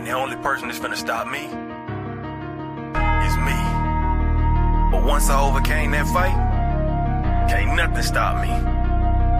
And the only person that's finna stop me is me. But once I overcame that fight, can't nothing stop me.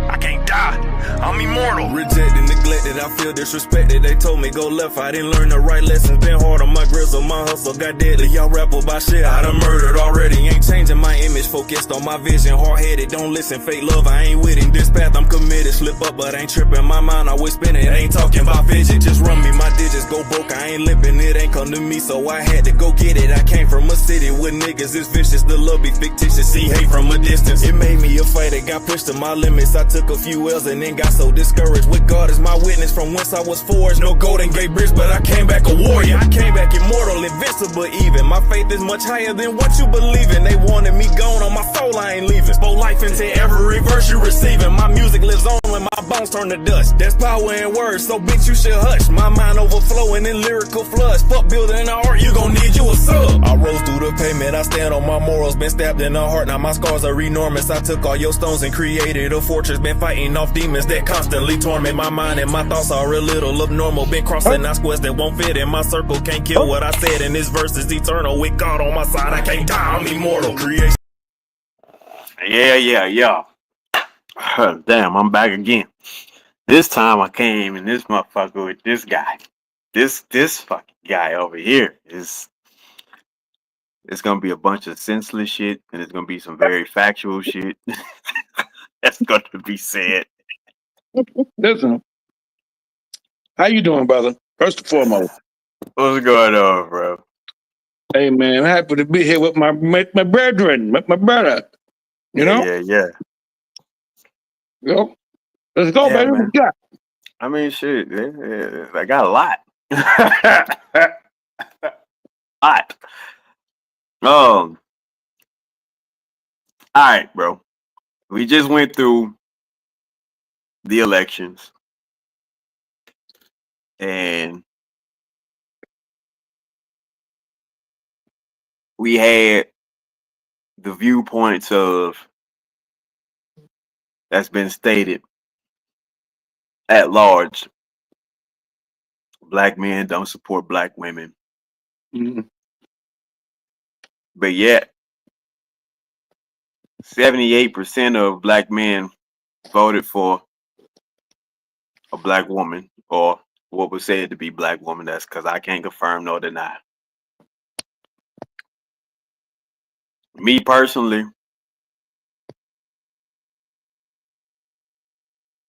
I can't die. I'm immortal. Rejected, neglected, I feel disrespected. They told me go left, I didn't learn the right lessons. Been hard on my grizzle, my hustle got deadly. Y'all rap about shit I done murdered already. Ain't changing my image, focused on my vision. Hard-headed, don't listen, fake love, I ain't with it. This path I'm committed, slip up but ain't tripping. My mind always spinning, ain't talking about fidget. Just run me, my digits go broke, I ain't limping. It ain't come to me, so I had to go get it. I came from a city with niggas, it's vicious. The love be fictitious, see hate from a distance. It made me a fighter, got pushed to my limits. I took a few L's and then got so discouraged. With God as my witness, from whence I was forged. No golden gate bridge, but I came back a warrior. I came back immortal, invincible even. My faith is much higher than what you believe in. They wanted me gone on my soul, I ain't leaving. Spoke life into every verse you receiving. My music lives on when my bones turn to dust. There's power in words, so bitch you should hush. My mind overflowing in lyrical floods. Fuck building an art, you gon' need you a sub. I rose through the pavement, I stand on my morals. Been stabbed in the heart, now my scars are enormous. I took all your stones and created a fortress. Been fighting off demons that constantly torment my mind, and my thoughts are a little abnormal. Been crossing out squares that won't fit in my circle. Can't kill what I said, and this verse is eternal. With God on my side, I can't die, I'm immortal. Creation. Yeah. Damn, I'm back again. This time I came in this motherfucker with this guy. This fucking guy over here is. It's gonna be a bunch of senseless shit, and it's gonna be some very factual shit. That's going to be said. Listen, how you doing, brother? First and foremost, What's going on, bro? hey man, I'm happy to be here with my brethren, my brother. You know, Yeah. you know, let's go, Yeah, baby. man. What you got? I mean, shit. Yeah, I got a lot. Lot. All right, bro. We just went through the elections, and we had the viewpoints of that's been stated at large. Black men don't support black women, Mhm. but yet 78% of black men voted for a black woman, or what was said to be black woman. That's because I can't confirm nor deny. Me personally,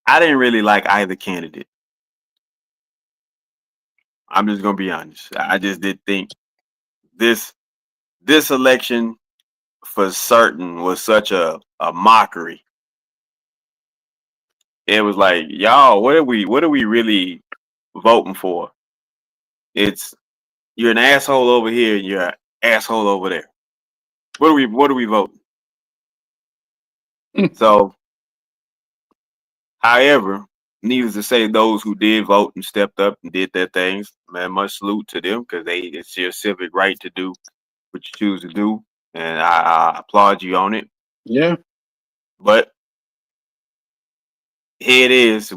I didn't really like either candidate. I'm just gonna be honest. I just did think this election for certain was such a mockery. It was like, y'all, what are we really voting for? It's you're an asshole over here and you're an asshole over there. What are we voting? So, however, needless to say, those who did vote and stepped up and did their things, man, much salute to them because it's your civic right to do what you choose to do, and I applaud you on it. Yeah. But here it is.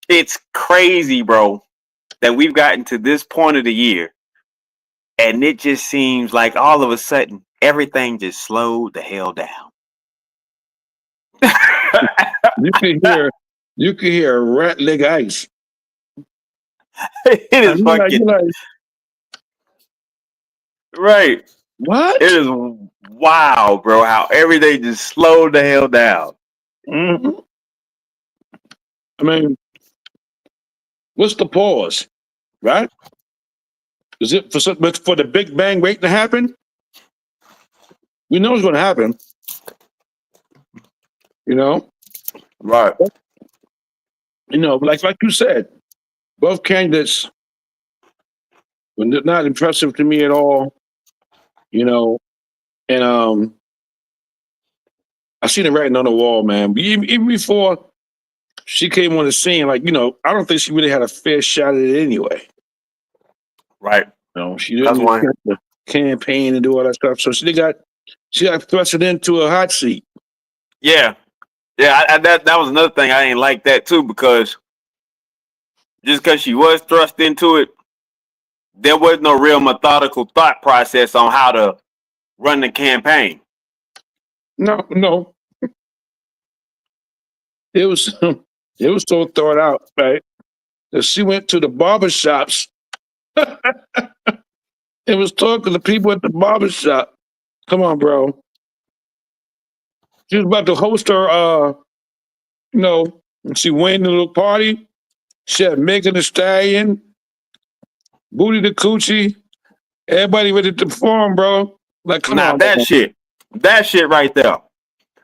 It's crazy, bro, that we've gotten to this point of the year, and it just seems like all of a sudden everything just slowed the hell down. You can hear a rat leg ice. It is And fucking you're like, right. what? It is wow, bro, how everything just slowed the hell down. Mhm. I mean, what's the pause, right? Is it for the Big Bang waiting to happen? We know it's going to happen. You know, Right. like you said, both candidates were not impressive to me at all. You know, and I seen the writing on the wall, man. But even before she came on the scene, like I don't think she really had a fair shot at it anyway. Right. She That's didn't one. have to campaign and do all that stuff. So she got thrusted into a hot seat. Yeah. Yeah, that was another thing I didn't like that too, because just because she was thrust into it, there was no real methodical thought process on how to run the campaign. No, it was it was so thought out, right? That she went to the barber shops and was talking to people at the barber shop. Come on, bro. She was about to host her you know, she went to a little party. She had Megan Thee Stallion, Booty the Coochie, everybody ready to perform, bro. Like, come Now on, man. that shit right there.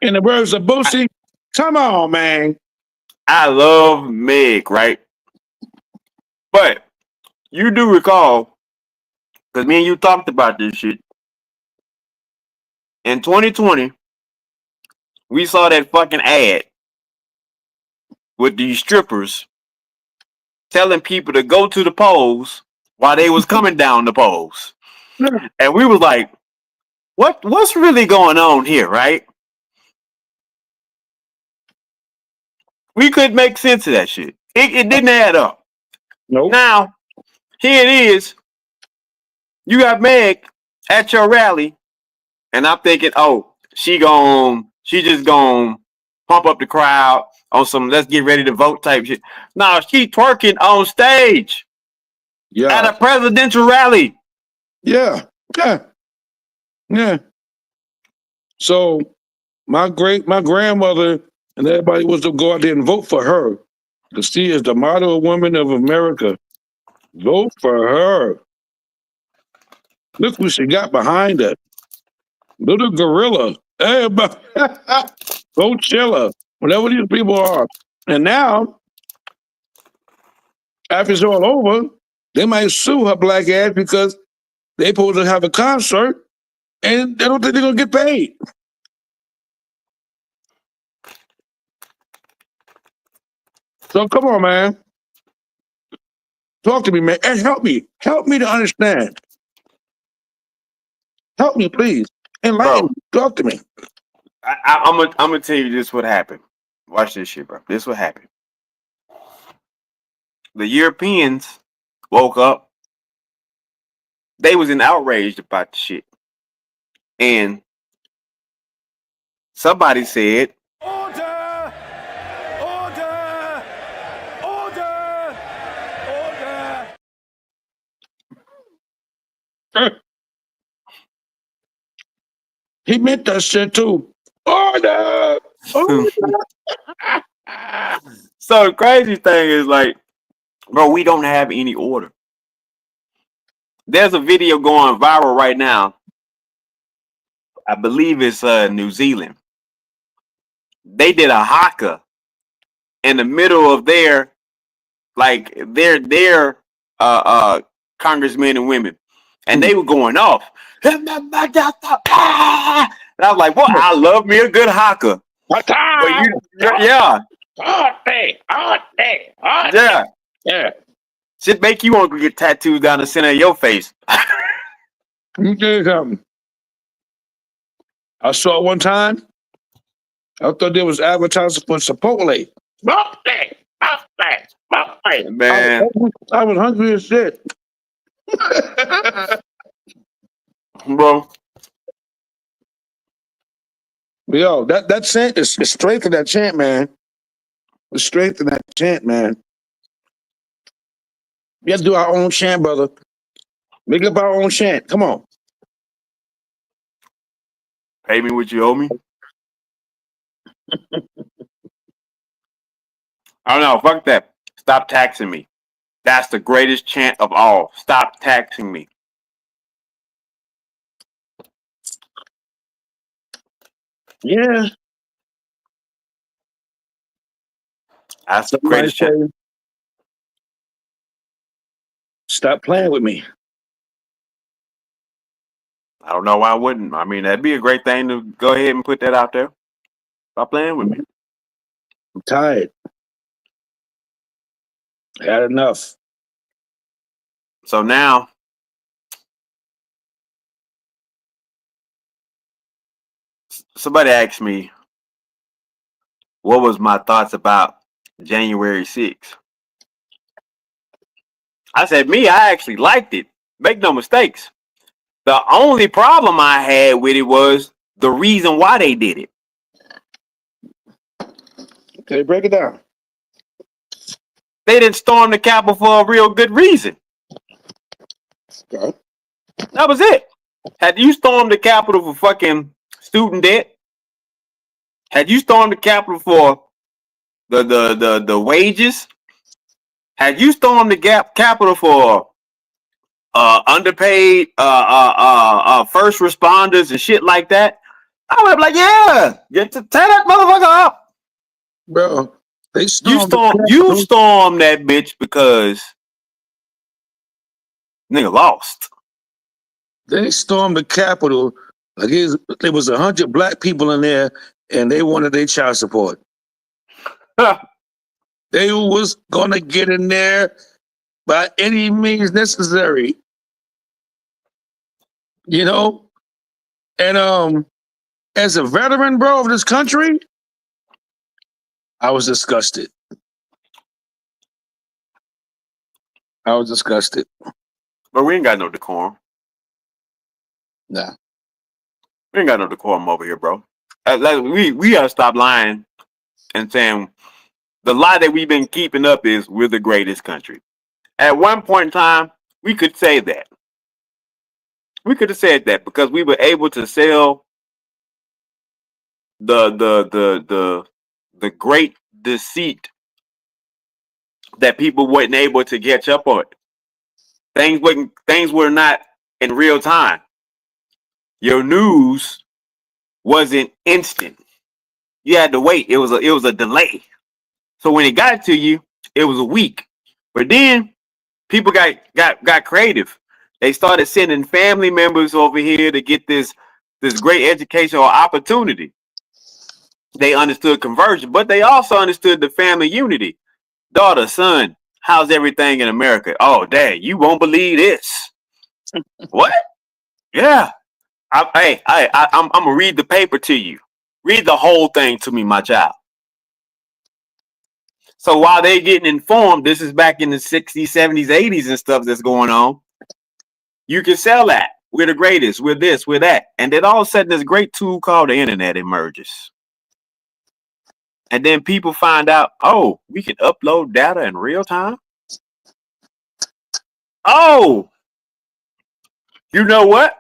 In the words of Boosie, come on, man. I love Meg, right? But you do recall, because me and you talked about this shit. In 2020, we saw that fucking ad with these strippers telling people to go to the polls while they was coming down the polls. And we was like, what's really going on here, right? We couldn't make sense of that shit. It didn't add up. Nope. Now, here it is. You got Meg at your rally, and I'm thinking, oh, she just gonna pump up the crowd on some let's get ready to vote type shit. No, she twerking on stage at Yeah. a presidential rally. Yeah. Yeah. Yeah. So my grandmother and everybody was to go out there and vote for her. Because she is the model woman of America. Vote for her. Look what she got behind her. Little gorilla. Everybody. Coachella. Whatever these people are. And now, after it's all over, they might sue her black ass because they supposed to have a concert and they don't think they're gonna get paid. So come on, man. Talk to me, man. And help me. Help me to understand. Help me, please. Enlighten Bro, me. Talk to me. I'm gonna tell you this what happened. Watch this shit, bro. This what happened. The Europeans woke up. They was in outraged about the shit. And somebody said, Order! Order! Order! Order! He meant that shit too. Order! Order! so the crazy thing is like, bro, we don't have any order. There's a video going viral right now. I believe it's New Zealand. They did a haka in the middle of their congressmen and women, and they were going off. And I was like, "Well, I love me a good haka." But yeah, yeah, Yeah. shit make you want to get tattoos down the center of your face. Let me tell you something. I saw it one time. I thought there was advertising for Chipotle. Man, I was hungry as shit. bro, Yo, that chant is straight to that chant, man. It's straight to that chant, man. We have to do our own chant, brother. Make up our own chant. Come on. pay me what you owe me. I don't know. Fuck that. Stop taxing me. That's the greatest chant of all. Stop taxing me. Yeah. That's the Somebody greatest chant. say, stop playing with me. I don't know why I wouldn't. I mean, that'd be a great thing to go ahead and put that out there. Stop playing with me. I'm tired. I had enough. So now, somebody asked me, what was my thoughts about January 6th? I said, me, I actually liked it. Make no mistakes. The only problem I had with it was the reason why they did it. Okay, break it down. They didn't storm the Capitol for a real good reason. Okay. That was it. Had you stormed the Capitol for fucking student debt, had you stormed the Capitol for the wages, had you stormed the Capitol for underpaid first responders and shit like that, I would be like, yeah, get to tear that motherfucker up. Bro, they You stormed the you Capitol. stormed that bitch because nigga lost. They stormed the Capitol like there was 100 black people in there, and they wanted their child support. They was gonna get in there by any means necessary. You know, and as a veteran, bro, of this country, I was disgusted. I was disgusted. But we ain't got no decorum. Nah. We ain't got no decorum over here, bro. We gotta stop lying and saying the lie that we've been keeping up is we're the greatest country. At one point in time, we could say that. We could have said that because we were able to sell the great deceit that people weren't able to catch up on. Things were not in real time. Your news wasn't instant. You had to wait. It was a delay. So when it got to you, it was a week. But then people got creative. They started sending family members over here to get this great educational opportunity. They understood conversion, but they also understood the family unity. Daughter, son, how's everything in America? Oh, dad, you won't believe this. What? Yeah. I'm gonna read the paper to you. Read the whole thing to me, my child. So while they're getting informed, this is back in the 60s, 70s, 80s and stuff that's going on. You can sell that. We're the greatest. We're this, we're that. And then all of a sudden, this great tool called the internet emerges. And then people find out, oh, we can upload data in real time. Oh, you know what?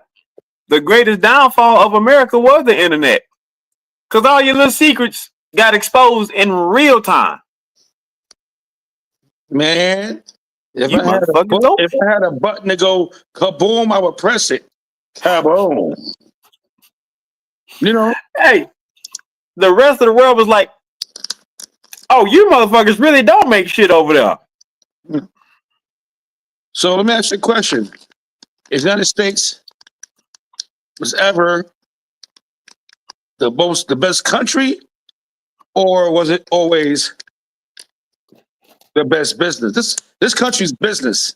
The greatest downfall of America was the internet. Because all your little secrets got exposed in real time. Man, if You I had motherfuckers don't. if I had a button to go kaboom, I would press it. Kaboom. You know, Hey, the rest of the world was like, oh, you motherfuckers really don't make shit over there. so let me ask you a question. Is the United States was ever the best country, or was it always the best business? This country's business.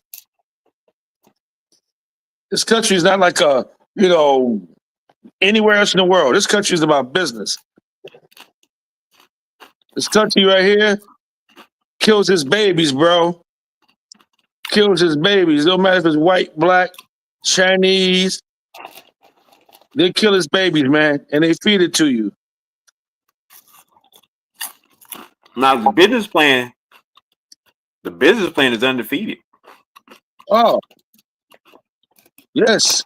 This country is not like anywhere else in the world. This country is about business. This country right here kills his babies, bro. Kills his babies. No matter if it's white, black, Chinese. They kill his babies, man, and they feed it to you. Now the business plan is undefeated. Oh, yes.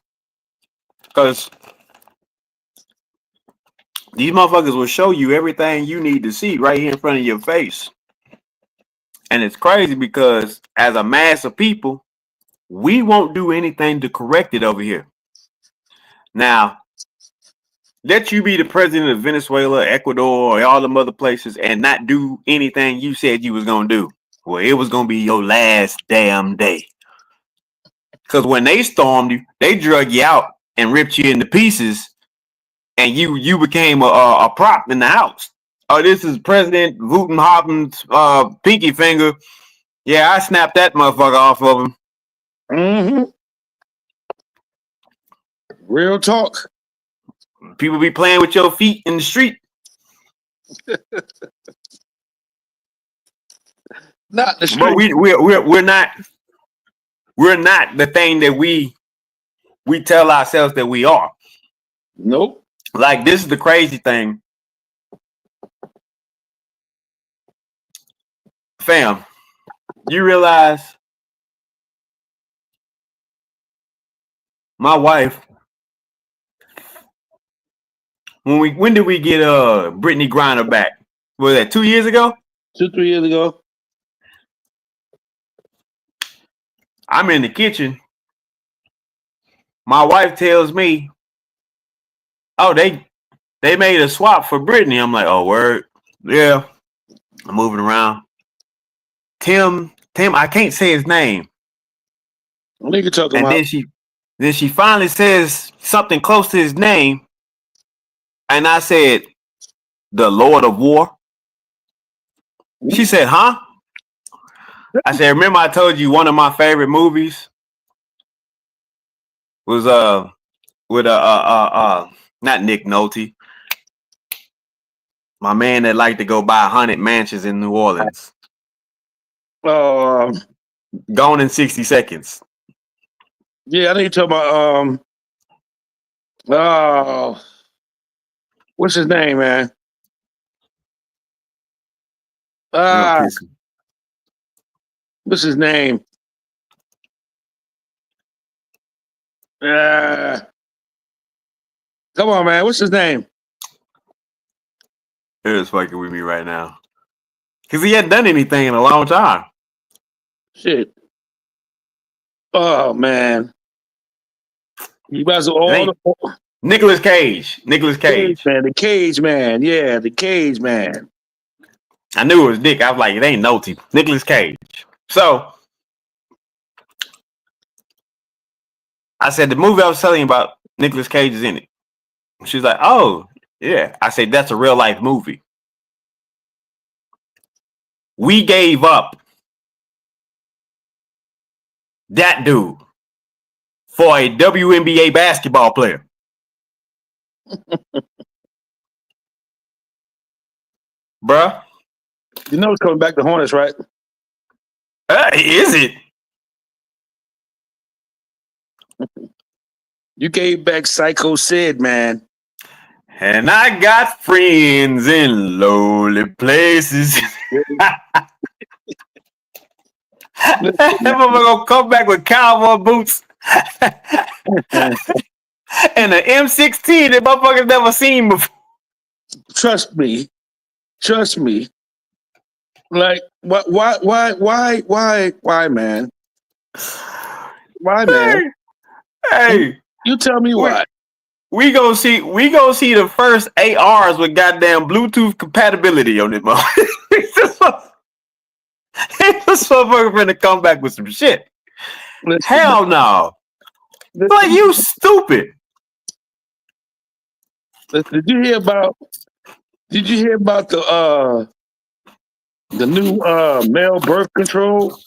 Because these motherfuckers will show you everything you need to see right here in front of your face. And it's crazy because as a mass of people, we won't do anything to correct it over here. Now, let you be the president of Venezuela, Ecuador, or all them other places and not do anything you said you was going to do. Well, it was going to be your last damn day. Because when they stormed you, they drug you out and ripped you into pieces, and you became a prop in the house. Oh, this is President Wooten Hoppen's pinky finger. Yeah, I snapped that motherfucker off of him. Mm-hmm. Real talk. People be playing with your feet in the street. Not the street. But we're not we're not the thing that we tell ourselves that we are. Nope. Like, this is the crazy thing. Fam, you realize my wife, when did we get Brittany Griner back? Was that 2 years ago? 2-3 years ago. I'm in the kitchen. My wife tells me, "Oh, they made a swap for Brittany." I'm like, "Oh, word, yeah." I'm moving around. Tim, I can't say his name. What are you talking And about? then she finally says something close to his name, and I said, "The Lord of War." She said, "Huh?" I said, "Remember I told you one of my favorite movies was with not Nick Nolte, my man that liked to go buy 100 mansions in New Orleans. Uh, Gone in 60 seconds. yeah, I know you're talking about what's his name, man? You know, Ah, piss me. what's his name? Come on, man. What's his name? It is fucking with me right now. Because he hadn't done anything in a long time. Shit. Oh man. You guys are It all ain't the Nicolas Cage. Nicolas Cage Cage. man, the Cage man. Yeah, the Cage man. I knew it was Nick. I was like, it ain't Nolte. Nicolas Cage. So I said, the movie I was telling you about, Nicolas Cage is in it. She's like, "Oh, yeah." I said, "That's a real life movie." We gave up that dude for a WNBA basketball player. Bruh. You know it's coming back to Hornets, right? Is it? You gave back Psycho Sid, man. And I got friends in lowly places. That motherfucker gonna come back with cowboy boots and an M16 that motherfuckers never seen before. Trust me. Trust me. Like why, man? Why, man? Hey, You tell me we, why. we gonna see the first ARs with goddamn Bluetooth compatibility on this motherfucker. This motherfucker finna come back with some shit. Hell no. Like, you stupid. Did you hear about the new male birth control?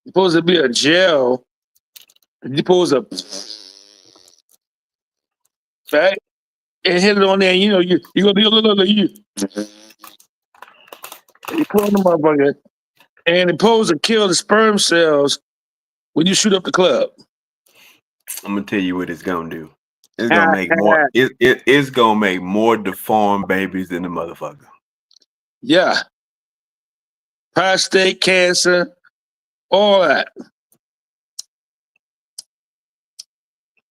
Supposed to be a gel. You supposed to right and hit it on there. And, you know you gonna do you put on the motherfucker and it's supposed to kill the sperm cells when you shoot up the club. I'm gonna tell you what it's gonna do. It's gonna make more. It's gonna make more deformed babies than the motherfucker. Yeah, prostate cancer, all that.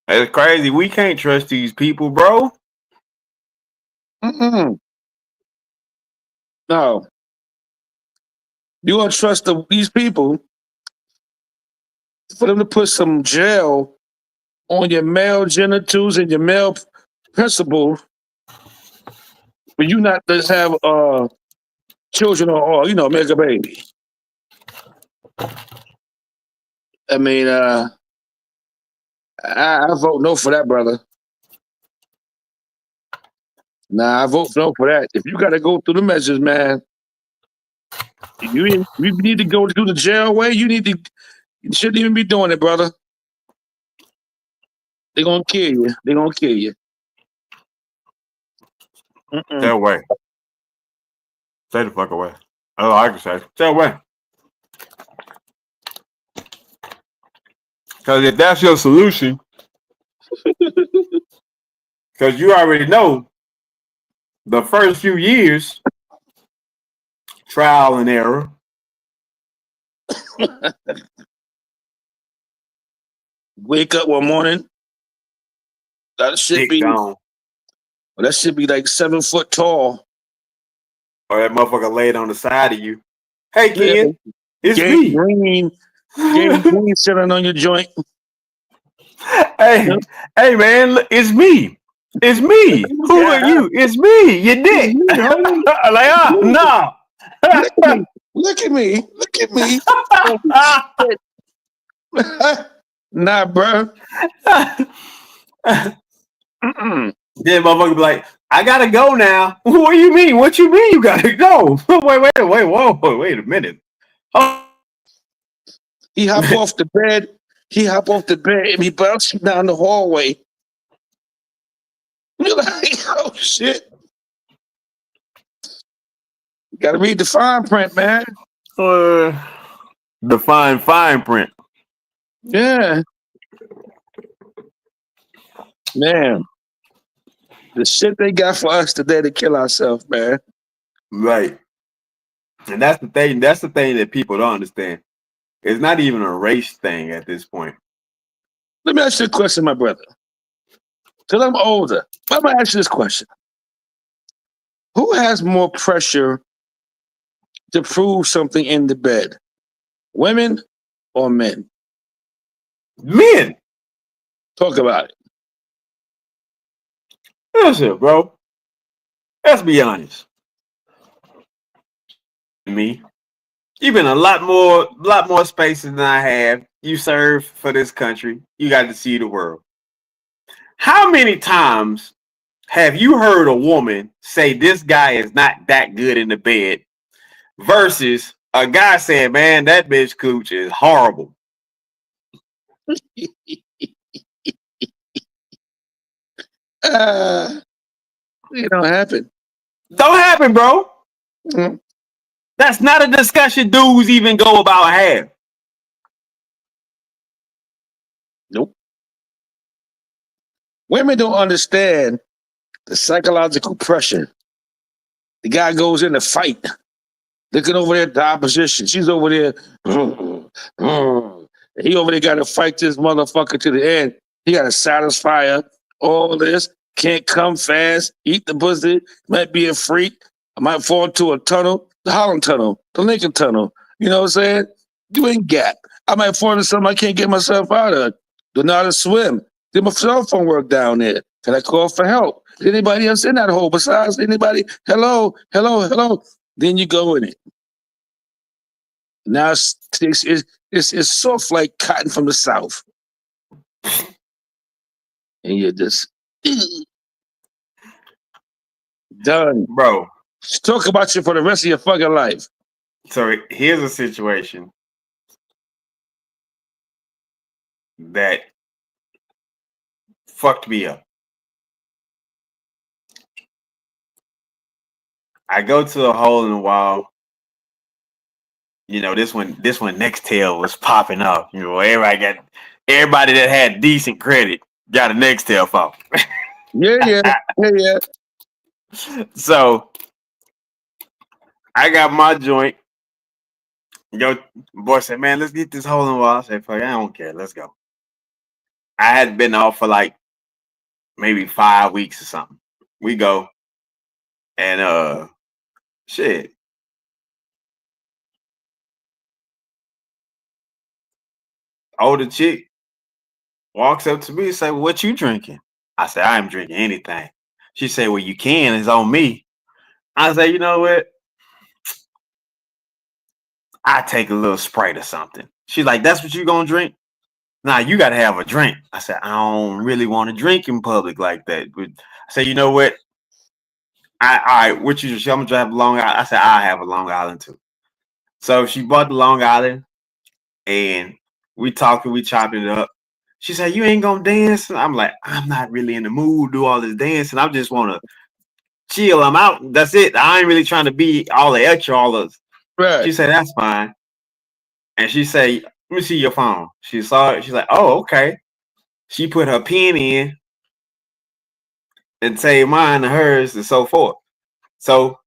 It's crazy. We can't trust these people, bro. Mm-mm. No, you want to trust these people for them to put some gel on your male genitals and your male principles, but you not to have children or make a baby. I mean, I vote no for that, brother. Nah, I vote no for that. If you got to go through the measures, man, you need to go through the jail way. You shouldn't even be doing it, brother. They're gonna kill you. They're gonna kill you. Stay away. Stay the fuck away. That's all I can say. Stay away. Because if that's your solution, because you already know the first few years, trial and error. Wake up one morning, that should Dick be gone. like 7 foot tall. Or that motherfucker laid on the side of you. Hey, Yeah. kid, it's Game me. green, sitting on your joint. Hey, hey, man, it's me. It's me. Who are Yeah. you? It's me. You dick. Like, no. Look at me. Look at me. Look at me. Oh, shit. Nah, bro. Then motherfucker be like, I gotta go now. What do you mean? What you mean you gotta go? Wait, whoa, wait a minute. Oh. He hop off the bed. And he bounced down the hallway. You're like, oh shit. You gotta read the fine print, man. The fine print. Yeah. Man. The shit they got for us today to kill ourselves, man. Right. And that's the thing. That's the thing that people don't understand. It's not even a race thing at this point. Let me ask you a question, my brother. Till I'm older, I'm gonna ask you this question. Who has more pressure to prove something in the bed? Women or men? Men. Talk about it. Listen, bro. Let's be honest. Me. You've been a lot more spaces than I have. You served for this country. You got to see the world. How many times have you heard a woman say this guy is not that good in the bed versus a guy saying, man, that bitch cooch is horrible? It don't happen. Don't happen, bro. Mm. That's not a discussion dudes even go about have. Nope. Women don't understand the psychological pressure. The guy goes in to fight, looking over there at the opposition. She's over there. He over there got to fight this motherfucker to the end. He got to satisfy her. All this. Can't come fast. Eat the pussy. Might be a freak. I might fall into a tunnel. The Holland Tunnel. The Lincoln Tunnel. You know what I'm saying? You ain't gap. I might fall into something I can't get myself out of. Don't know how to swim. Did my cell phone work down there? Can I call for help? Is anybody else in that hole besides anybody? Hello. Then you go in it. Now it's soft like cotton from the South. And you're just done. Bro. Let's talk about you for the rest of your fucking life. So here's a situation that fucked me up. I go to a hole in the wall. You know, this one Nextel was popping up. You know, everybody that had decent credit got a Nextel phone. Yeah. So I got my joint. Yo, boy said, man, let's get this hole in the wall. I said, fuck, I don't care. Let's go. I had been off for like maybe 5 weeks or something. We go. And shit. Older chick walks up to me and say, well, what you drinking? I said, I ain't drinking anything. She said, well, you can. It's on me. I said, you know what? I take a little Sprite or something. She's like, that's what you gonna drink? Nah, you gotta have a drink. I said, I don't really want to drink in public like that. But I said, you know what? All right, what you I'm gonna drive Long Island. I said, I have a Long Island too. So she bought the Long Island and we talking, we chopping it up. She said, you ain't gonna dance? I'm like, I'm not really in the mood to do all this dancing. I just wanna chill. I'm out. That's it. I ain't really trying to be all the extra, all the. Right. She said, that's fine. And she said, Let me see your phone. She saw it. She's like, oh, okay. She put her pen in and saved mine and hers and so forth. So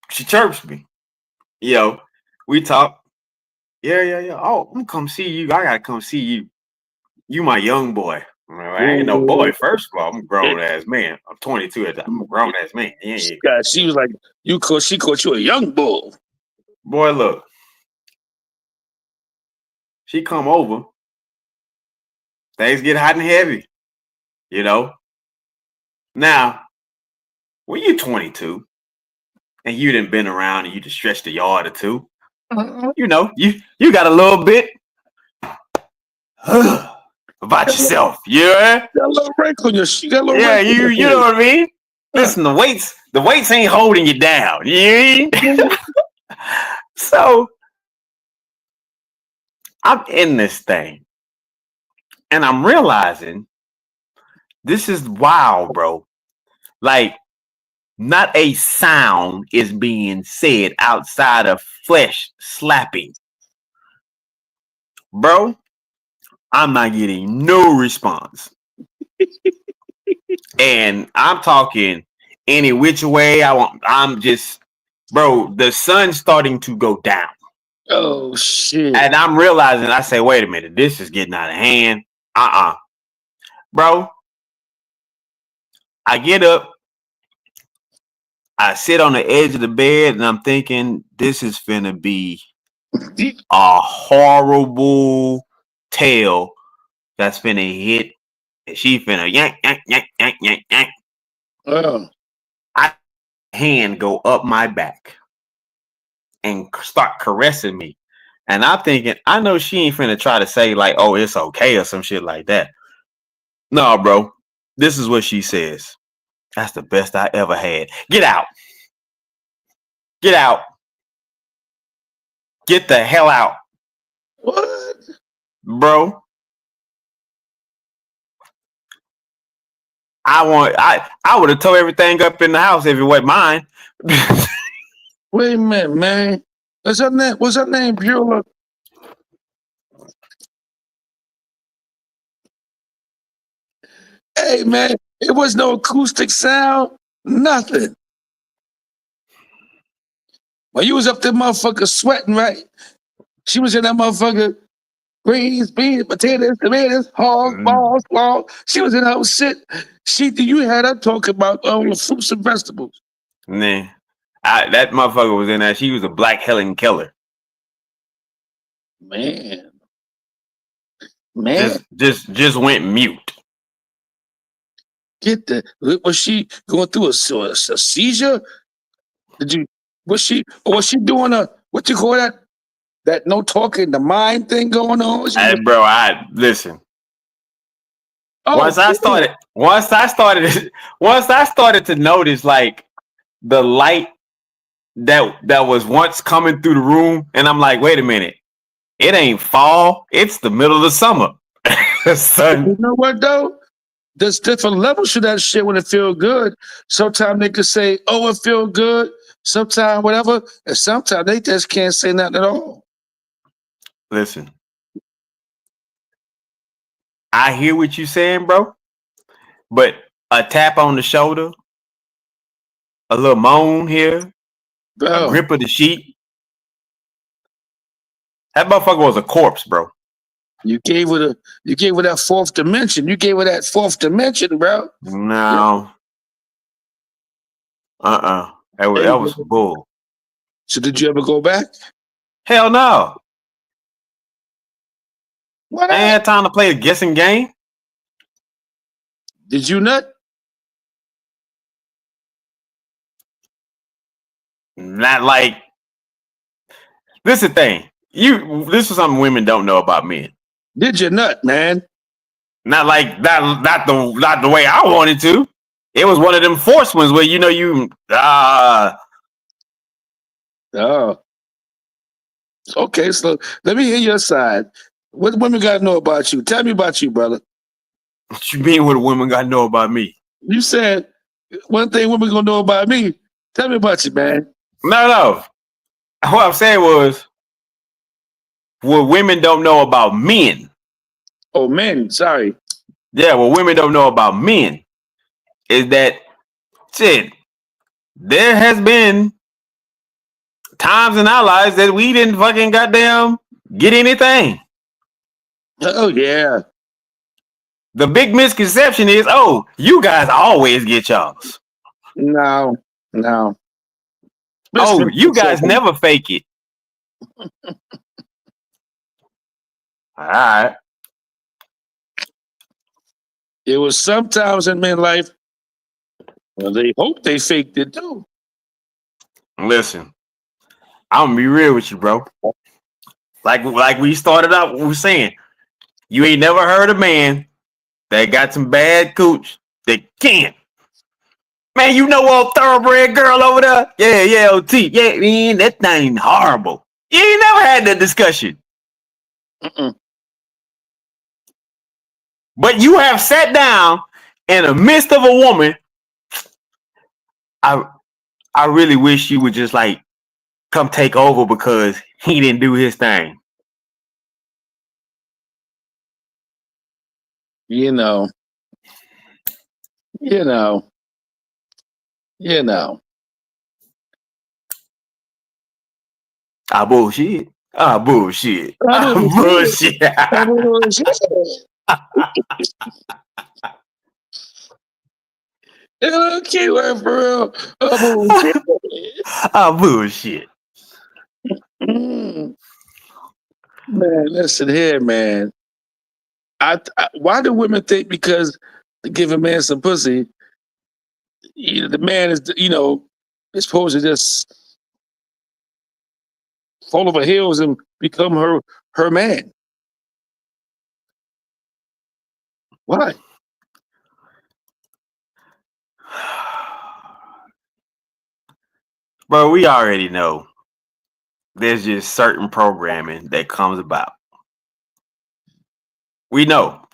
she chirps me. We talk. Yeah. Oh, I'm gonna come see you. I gotta come see you. You my young boy. I ain't no boy. First of all, I'm a grown ass man. I'm 22 at that. I'm a grown ass man. Yeah. God, she was like, she called you a young bull. Boy, look. She come over. Things get hot and heavy. Now, when you're 22 and you done been around and you just stretched a yard or two, you got a little bit about yourself. Yeah. Got a little wrinkle on your got a little Yeah, wrinkle on you know what I mean? Listen, the weights ain't holding you down. Yeah. So I'm in this thing and I'm realizing this is wild, bro. Like, not a sound is being said outside of flesh slapping. Bro, I'm not getting no response. And I'm talking any which way I want. I'm just, bro, the sun's starting to go down. Oh, shit. And I'm realizing, I say, wait a minute, this is getting out of hand. Bro, I get up, I sit on the edge of the bed, and I'm thinking, this is finna be a horrible tale that's finna hit. And she finna yank. Oh. I hand go up my back and start caressing me. And I'm thinking, I know she ain't finna try to say like, oh, it's okay or some shit like that. No, bro. This is what she says. That's the best I ever had. Get out. Get out. Get the hell out. What? Bro. I would have tore everything up in the house if it wasn't mine. Wait a minute, man. What's her name? Beulah? Hey, man, it was no acoustic sound, nothing. When you was up there, motherfucker, sweating, right? She was in that motherfucker, greens, beans, potatoes, tomatoes, hogs, balls, claw. She was in her shit. You had her talking about all the fruits and vegetables. Nah. That motherfucker was in there. She was a black Helen Keller. Man. Just went mute. Was she going through a seizure? Was she doing what you call that no talking, the mind thing going on? Bro, listen. Oh, once I started to notice like the light that was once coming through the room, and I'm like, wait a minute, it ain't fall, it's the middle of the summer. Son. You know what though? There's different levels to that shit when it feel good. Sometimes they could say, oh, it feel good. Sometimes whatever. And sometimes they just can't say nothing at all. Listen. I hear what you saying, bro. But a tap on the shoulder, a little moan here, a grip of the sheet. That motherfucker was a corpse, bro. You gave her that fourth dimension. You gave her that fourth dimension, bro. No. That was bull. So did you ever go back? Hell no. What? I ain't had time to play a guessing game. Did you nut? Not like. This is the thing. This is something women don't know about men. Did you nut, man? Not like that. Not the way I wanted to. It was one of them forced ones where you. Oh. Okay, so let me hear your side. What women got to know about you? Tell me about you, brother. What you mean? What women got to know about me? You said one thing women gonna know about me. Tell me about you, man. No. What I'm saying was, what women don't know about men. Oh, men, sorry. Yeah, what women don't know about men is that shit. There has been times in our lives that we didn't fucking goddamn get anything. Oh, yeah. The big misconception is, oh, you guys always get y'all's. No. Oh, you guys never fake it. All right. It was sometimes in men's life, well, they hope they faked it too. Listen, I'm gonna be real with you, bro. Like we started out, we were saying, you ain't never heard a man that got some bad cooch that can't. Man, you know old thoroughbred girl over there? Yeah, OT. Yeah, man, that thing horrible. You ain't never had that discussion. Mm-mm. But you have sat down in the midst of a woman. I really wish you would just like come take over because he didn't do his thing. You know. Ah, bullshit. Ah, bullshit. Ah, bullshit. Keyword for real. Ah, bullshit. Man, listen here, man. Why do women think because to give a man some pussy, the man is, is supposed to just fall over heels and become her man? Why? Bro, we already know there's just certain programming that comes about. We know.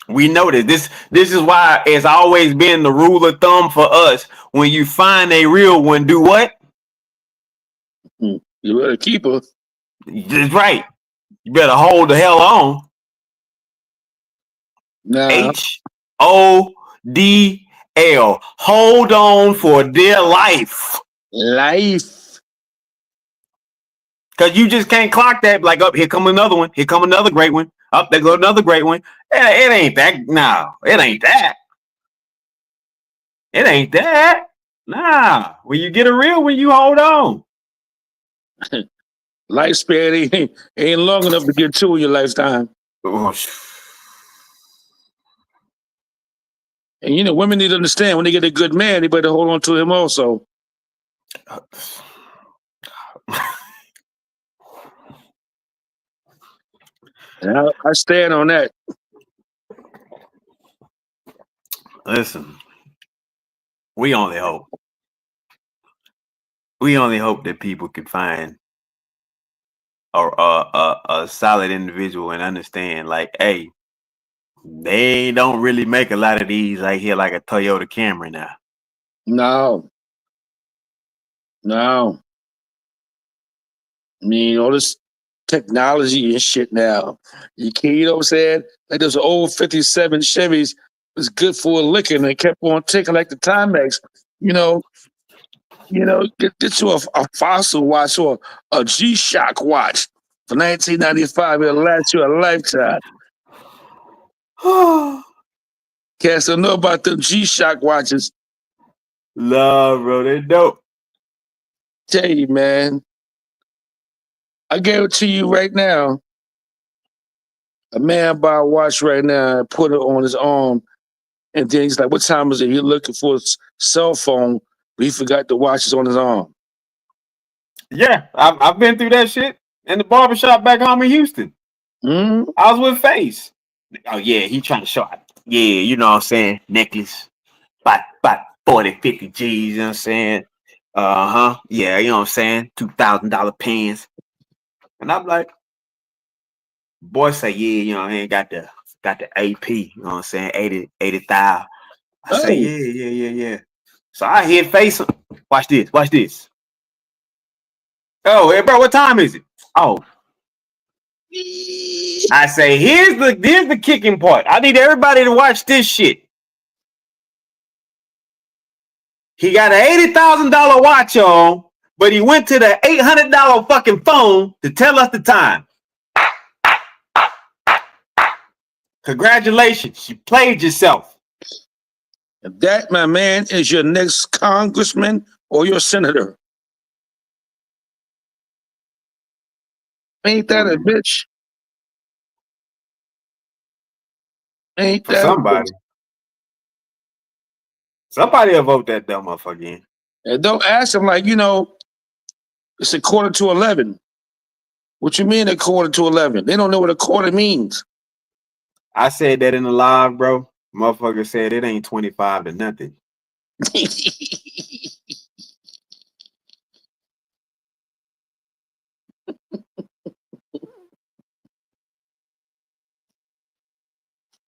We know that this is why it's always been the rule of thumb for us. When you find a real one, do what? You better keep her. That's right. You better hold the hell on. Nah. HODL. Hold on for dear life. Life. Because you just can't clock that. Like, up, here come another one. Here come another great one. Up, there go another great one. It ain't that. No, it ain't that. It ain't that. Nah. When you get a real one, you hold on. Lifespan ain't long enough to get two in your lifetime. And women need to understand when they get a good man, they better hold on to him also. And I stand on that. Listen, we only hope. We only hope that people can find a solid individual and understand, like, hey, they don't really make a lot of these like here, like a Toyota Camry now. No. I mean, all this technology and shit now. You know what I'm saying? Like those old 57 Chevys was good for a licking and they kept on ticking like the Timex. Get you a Fossil watch or a G-Shock watch for 1995. It'll last you a lifetime. Cats don't know about them G-Shock watches. Love, bro, they dope. Tell you, man. I guarantee you right now, a man buy a watch right now and put it on his arm, and then he's like, "What time is it?" He's looking for his cell phone, but he forgot the watch is on his arm. Yeah, I've been through that shit in the barbershop back home in Houston. Mm-hmm. I was with Face. Oh, yeah, he trying to show out. Yeah, you know what I'm saying? Necklace, about 40, 50 G's, you know what I'm saying? Yeah, you know what I'm saying? $2,000 pens. And I'm like, boy say, yeah, you know, he ain't got the AP, you know what I'm saying? 80,000. I say, yeah. So I hit Face. Watch this. Oh, hey, bro, what time is it? Oh, I say, here's the kicking part. I need everybody to watch this shit. He got an $80,000 watch on, but he went to the $800 fucking phone to tell us the time. Congratulations, you played yourself. That, my man, is your next congressman or your senator. Ain't that a bitch? Ain't For that somebody. Somebody will vote that dumb motherfucker in. And don't ask him like, it's a 11:45. What you mean a 11:45? They don't know what a quarter means. I said that in the live, bro. Motherfucker said it ain't 25 to nothing.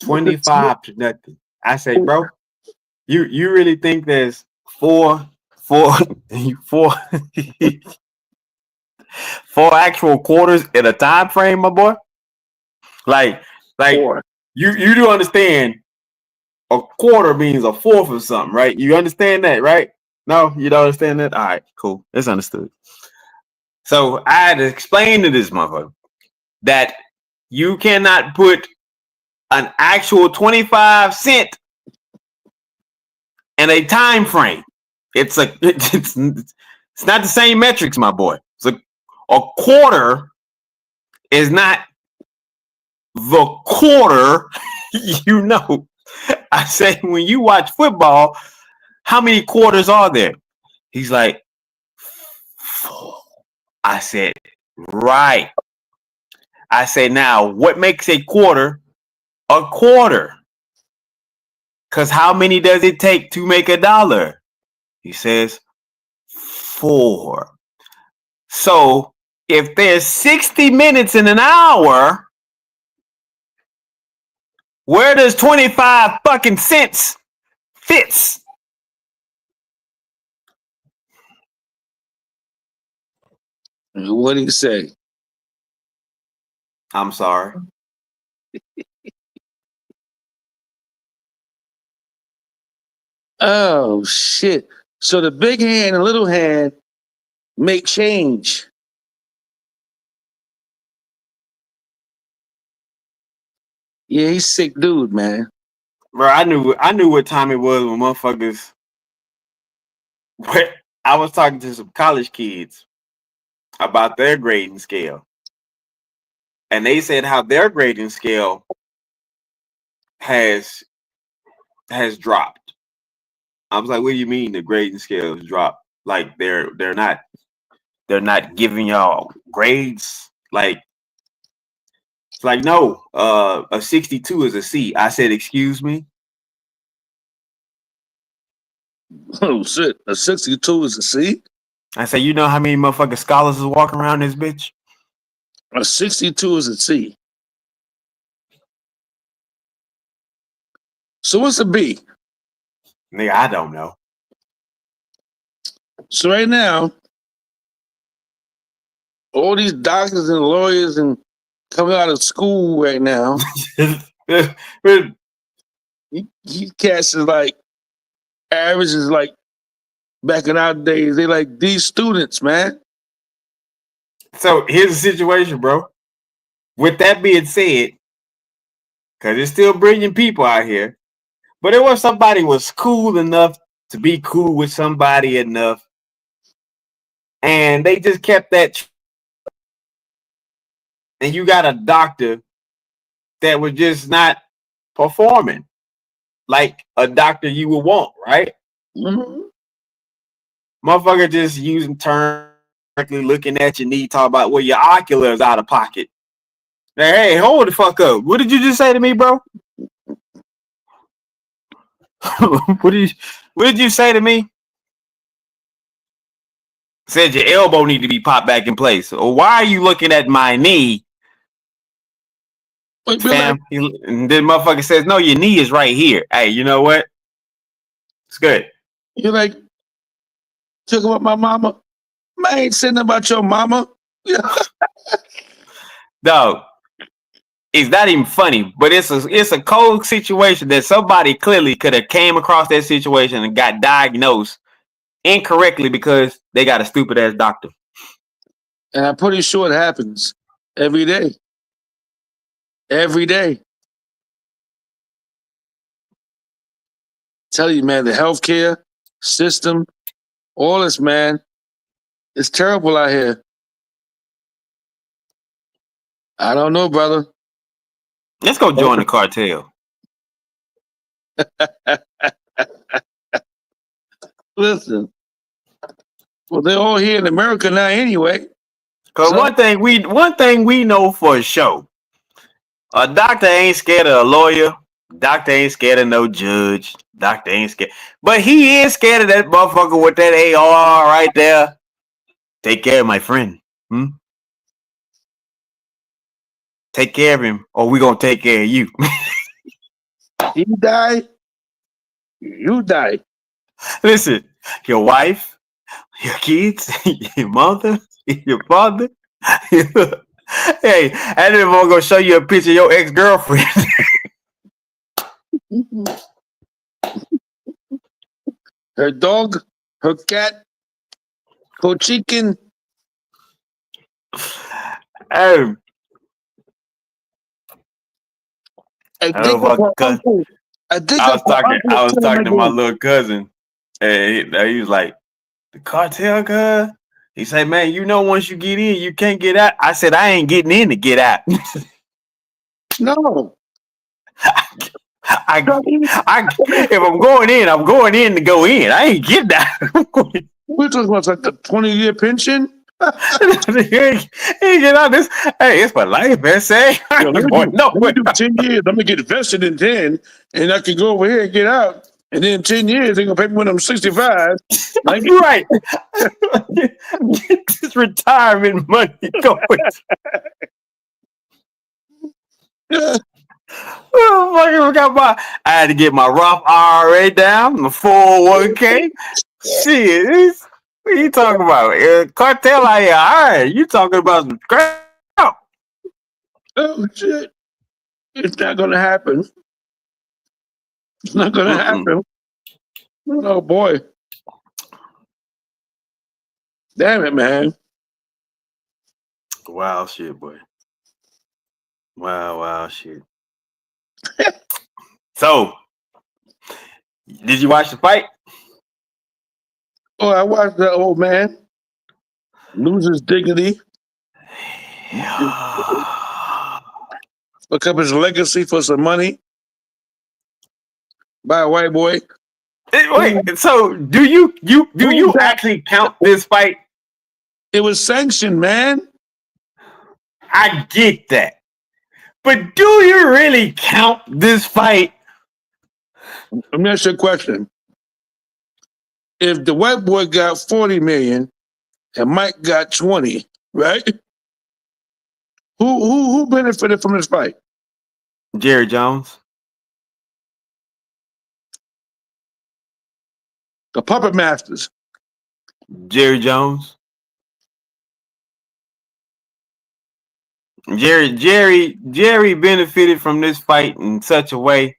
$25 to nothing. I say, bro, you really think there's four four actual quarters in a time frame, my boy? Like you do understand a quarter means a fourth of something, right? You understand that, right? No, you don't understand that? All right, cool. It's understood. So I had to explain to this motherfucker that you cannot put an actual 25 cent in a time frame. It's not the same metrics, my boy. So a quarter is not the quarter. I say, when you watch football, how many quarters are there? He's like, 4. I said, right. I say, now, what makes a quarter a quarter? Because how many does it take to make $1? He says, 4. So if there's 60 minutes in an hour, where does 25 fucking cents fits? What did he say? I'm sorry. Oh shit. So the big hand and little hand make change. Yeah, he's sick dude, man. Bro, I knew what time it was when motherfuckers. I was talking to some college kids about their grading scale. And they said how their grading scale has dropped. I was like, what do you mean the grading scale has dropped? Like they're not giving y'all grades? Like, it's like, no, a 62 is a C. I said, excuse me? Oh shit. A 62 is a C? I said, you know how many motherfucking scholars is walking around this bitch? A 62 is a C. So what's a B? Nigga, I don't know. So right now, all these doctors and lawyers and coming out of school right now, he cats is like average is like back in our days, they like these students, man. So here's the situation, bro. With that being said, because there's still brilliant people out here, but it was somebody was cool enough to be cool with somebody enough, and they just kept that. And you got a doctor that was just not performing like a doctor you would want, right? Mm-hmm. Motherfucker just using terms, looking at your knee, talking about, well, your ocular is out of pocket. Hey, hold the fuck up. What did you just say to me, bro? What did you say to me? Said your elbow need to be popped back in place. Or why are you looking at my knee? Fam, and then motherfucker says, no, your knee is right here. Hey, you know what? It's good. You're like, talking about my mama? I ain't saying about your mama. Dog, It's not even funny, but it's a cold situation that somebody clearly could have came across that situation and got diagnosed incorrectly because they got a stupid ass doctor. And I'm pretty sure it happens every day. Every day. Tell you, man, the healthcare system, all this, man, it's terrible out here. I don't know, brother. Let's go join the cartel. Listen, well, they're all here in America now anyway. Cause one thing we know for sure, a doctor ain't scared of a lawyer. Doctor ain't scared of no judge. Doctor ain't scared, but he is scared of that motherfucker with that AR right there. Take care of my friend. Take care of him, or we gonna take care of you. He died, you die. Listen, your wife, your kids, your mother, your father. Hey, and then I'm gonna show you a picture of your ex-girlfriend. Her dog, her cat, her chicken. Hey, I think of her uncle. I was talking to my little cousin, and he was like, "The cartel, cuz." He said, "Man, you know, once you get in, you can't get out." I said, "I ain't getting in to get out." No. If I'm going in to go in. I ain't getting out. We're talking about like the 20-year pension. Hey, get out this. Hey, it's my life, man. Say, Let me do 10 years. I'm gonna get vested in 10, and I can go over here and get out. And then 10 years, they're gonna pay me when I'm 65. Right. Get this retirement money going. I had to get my Roth IRA down, my 401k. Shit, what are you talking about? Cartel out here. All right, you talking about some crap. Oh shit! It's not gonna happen. It's not gonna happen. Oh boy! Damn it, man! Wow, shit, boy. Wow, shit. So, did you watch the fight? Oh, I watched that old man lose his dignity, look up his legacy for some money by a white boy. Wait, so do you actually count this fight? It was sanctioned, man. I get that. But do you really count this fight? Let me ask you a question. If the white boy got 40 million and Mike got 20, right? Who benefited from this fight? Jerry Jones. The puppet masters. Jerry Jones. Jerry benefited from this fight in such a way.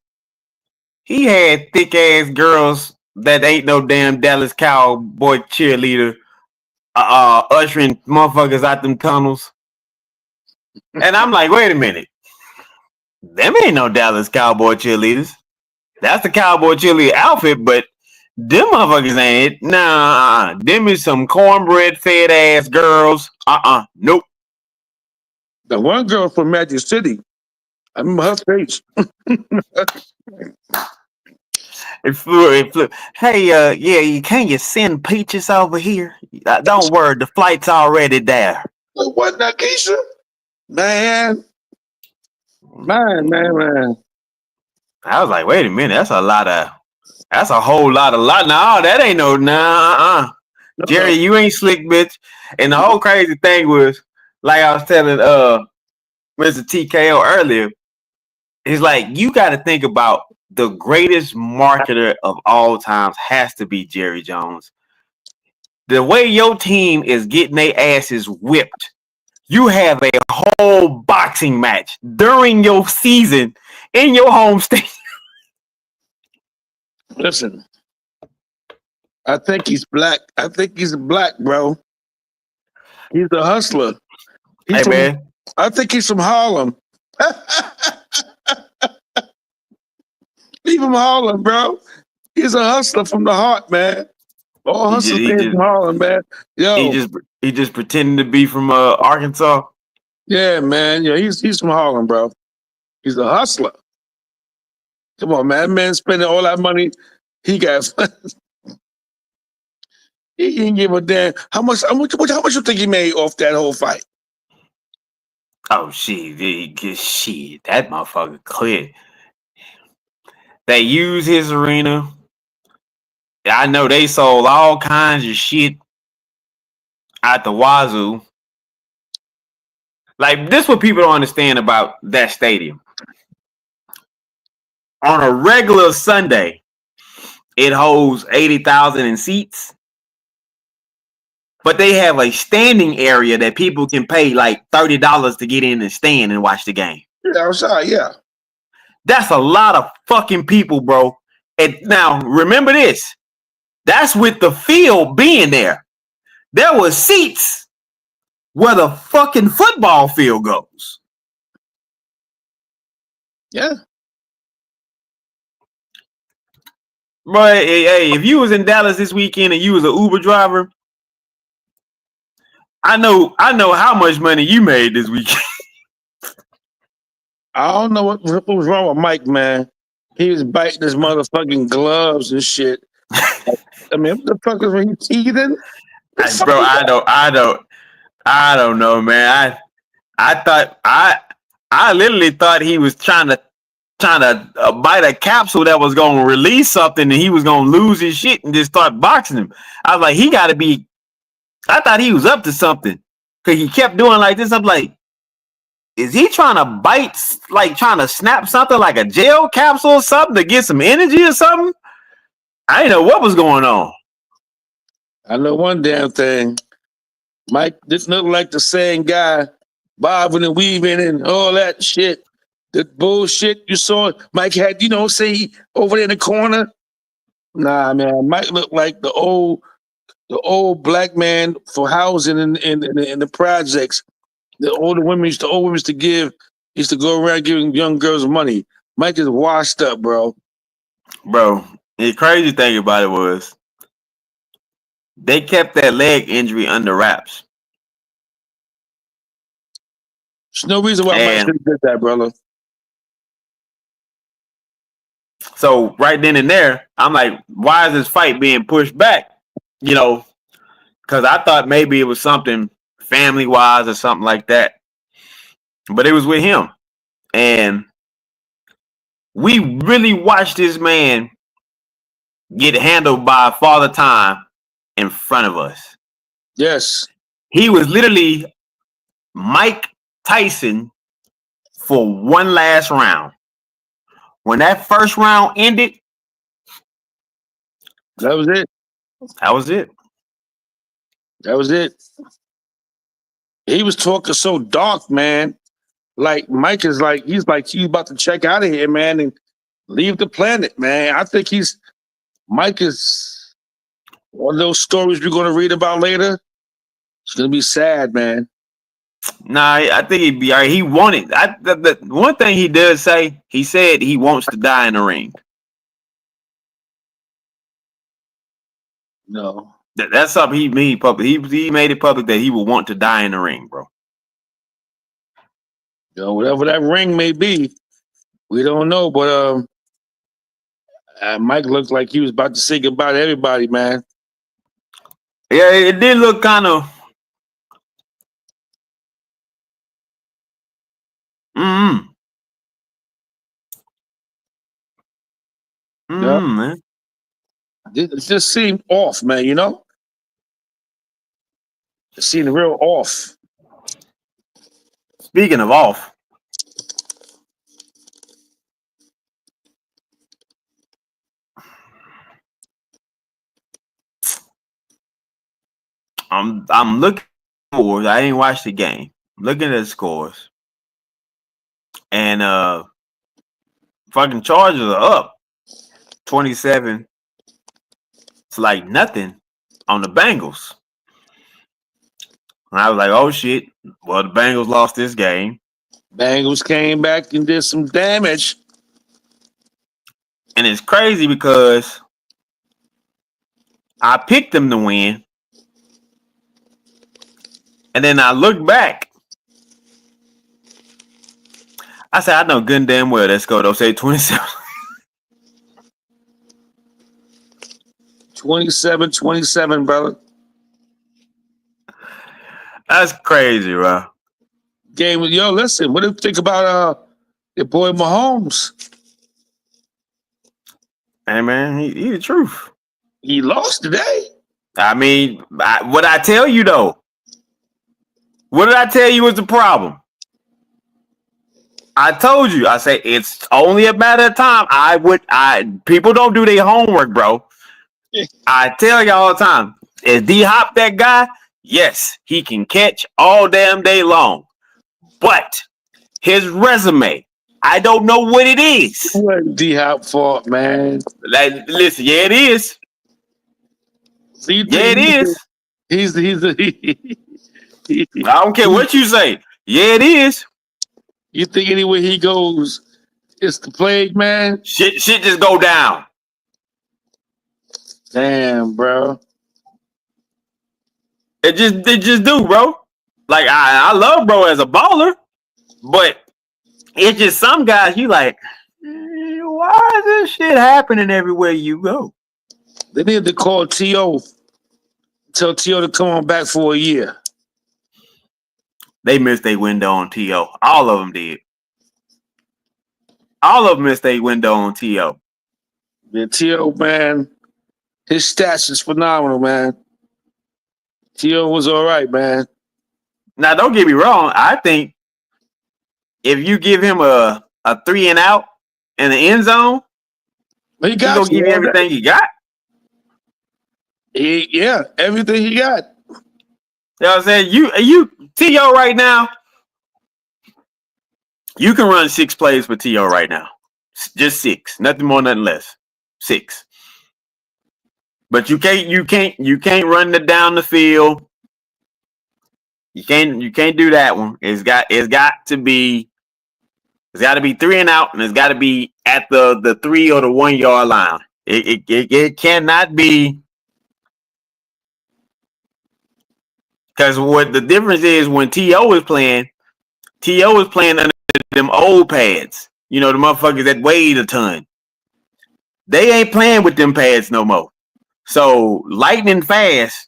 He had thick ass girls that ain't no damn Dallas Cowboy cheerleader ushering motherfuckers out them tunnels. And I'm like, wait a minute. Them ain't no Dallas Cowboy cheerleaders. That's the Cowboy cheerleader outfit, but them motherfuckers ain't. Nah, them is some cornbread fed ass girls. Nope. The one girl from Magic City, I remember her face. It flew. Hey, yeah, can you send Peaches over here? Don't worry, the flight's already there. What, Nakisha? Man. I was like, wait a minute, that's a whole lot. No, that ain't no. Jerry, you ain't slick, bitch. And the whole crazy thing was, like I was telling Mr. TKO earlier, it's like you got to think about the greatest marketer of all times has to be Jerry Jones. The way your team is getting their asses whipped, you have a whole box boxing match during your season in your home state. Listen, I think he's black. I think he's black, bro. He's a hustler. He's Hey, from. man. I think he's from Harlem. He's from Harlem, bro. He's a hustler from the heart, man. All He just, hustlers he came just, from Harlem, man. he Yo, just, he just pretending to be from Arkansas. yeah, man. Yeah, he's from Harlem, bro. He's a hustler. Come on, man. That man spending all that money. He got. He didn't give a damn. How much you think he made off that whole fight? Oh shit, shit, that motherfucker clear. They use his arena. I know they sold all kinds of shit at the wazoo. Like, this what people don't understand about that stadium. On a regular Sunday, it holds 80,000 in seats. But they have a standing area that people can pay like $30 to get in and stand and watch the game. Yeah, outside, yeah. That's a lot of fucking people, bro. And now, remember this. That's with the field being there. There were seats where the fucking football field goes. Yeah. But hey, if you was in Dallas this weekend and you was an Uber driver, I know how much money you made this weekend. I don't know what was wrong with Mike, man. He was biting his motherfucking gloves and shit. I mean, what the fuck is he teething? Bro, I don't know, man. I literally thought he was trying to bite a capsule that was going to release something and he was going to lose his shit and just start boxing him. I was like, he got to be. I thought he was up to something because he kept doing like this. I'm like, is he trying to bite, like trying to snap something like a gel capsule or something to get some energy or something? I didn't know what was going on. I know one damn thing. Mike didn't look like the same guy, bobbing and weaving and all that shit. The bullshit you saw Mike had, say over there in the corner. Nah, man, Mike looked like the old black man for housing in the projects. The old women used to go around giving young girls money. Mike is washed up, bro. Bro, the crazy thing about it was they kept that leg injury under wraps. There's no reason why Mike should have did that, brother. So right then and there, I'm like, why is this fight being pushed back? Because I thought maybe it was something family-wise or something like that. But it was with him. And we really watched this man get handled by Father Time in front of us. Yes. He was literally Mike Tyson for one last round. When that first round ended, that was it. That was it. That was it. He was talking so dark, man. Like Mike is like, he's about to check out of here, man, and leave the planet, man. I think Mike is one of those stories we're going to read about later. It's going to be sad, man. Nah, I think he'd be all right. He wanted. The one thing he does say, he said he wants to die in the ring. No. That's something he made public. He made it public that he would want to die in the ring, bro. Whatever that ring may be, we don't know. But Mike looked like he was about to say goodbye to everybody, man. Yeah, it did look kind of. Man. It just seemed off, man. It seemed real off. Speaking of off, I'm looking at scores. I didn't watch the game. I'm looking at the scores. and fucking Chargers are up 27 to like nothing on the Bengals. And I was like, oh shit. Well, the Bengals lost this game. Bengals came back and did some damage. And it's crazy because I picked them to win. And then I look back. I said, I know good and damn well that's go. They'll say 27. 27-27, brother. That's crazy, bro. Game with listen, what do you think about your boy Mahomes? Hey man, he the truth. He lost today. I mean, what I tell you though? What did I tell you was the problem? I told you. I say it's only a matter of time. People don't do their homework, bro. I tell you all the time. Is D Hop that guy? Yes, he can catch all damn day long. But his resume, I don't know what it is. What D Hop fault, man? Like, listen, yeah, it is. Yeah, it is. He's I don't care what you say. Yeah, it is. You think anywhere he goes, it's the plague, man? Shit just go down. Damn, bro. It just do, bro. Like I love bro as a baller, but it's just some guys you like. Why is this shit happening everywhere you go? They need to call T.O. Tell T.O. to come on back for a year. They missed their window on T.O. All of them did. All of them missed their window on T.O. Yeah, T.O., man, his stats is phenomenal, man. T.O. was all right, man. Now, don't get me wrong. I think if you give him a 3 and out in the end zone, he's going to give you everything he got. Yeah, everything he got. You know what I'm saying? You T.O. right now, you can run 6 plays for T.O. right now. Just 6. Nothing more, nothing less. 6. But you can't run it down the field. You can't do that one. It's got to be 3 and out, and it's got to be at the 3 or the 1 yard line. It cannot be, because what the difference is when T.O. is playing under them old pads. You know, the motherfuckers that weighed a ton. They ain't playing with them pads no more. So lightning fast.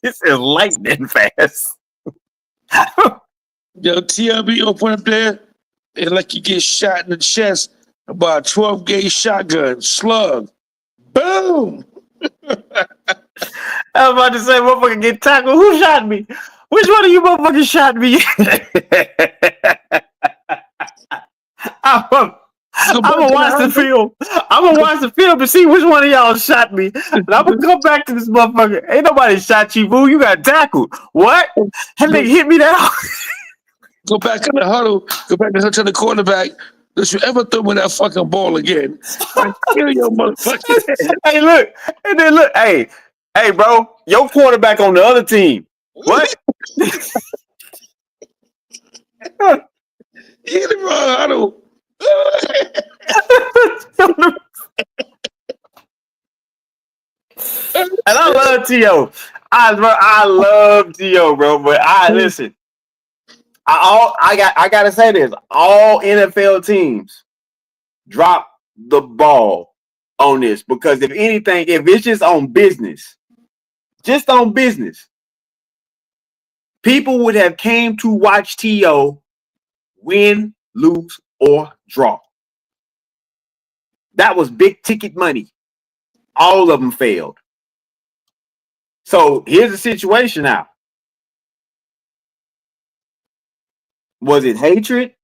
This is lightning fast. Yo, TLB open up there, and like you get shot in the chest by a 12 gauge shotgun slug. Boom. I was about to say, motherfucker get tackled. Who shot me? Which one of you motherfuckers shot me? I'm gonna watch the film. I'm gonna watch the film to see which one of y'all shot me. And I'm gonna come back to this motherfucker. Ain't nobody shot you, boo. You got tackled. What? That nigga hit me down. Go back in the huddle. Go back and tell the quarterback, don't you ever throw me that fucking ball again? I kill your motherfucking head. Hey, look. And then look. Hey, bro. Your quarterback on the other team. What? You in the wrong huddle. And I love T.O. I love T.O., bro. But listen. I gotta say this. All NFL teams drop the ball on this, because if anything, if it's just on business, people would have came to watch T.O. win, lose, or draw. That was big ticket money. All of them failed. So here's the situation now. Was it hatred?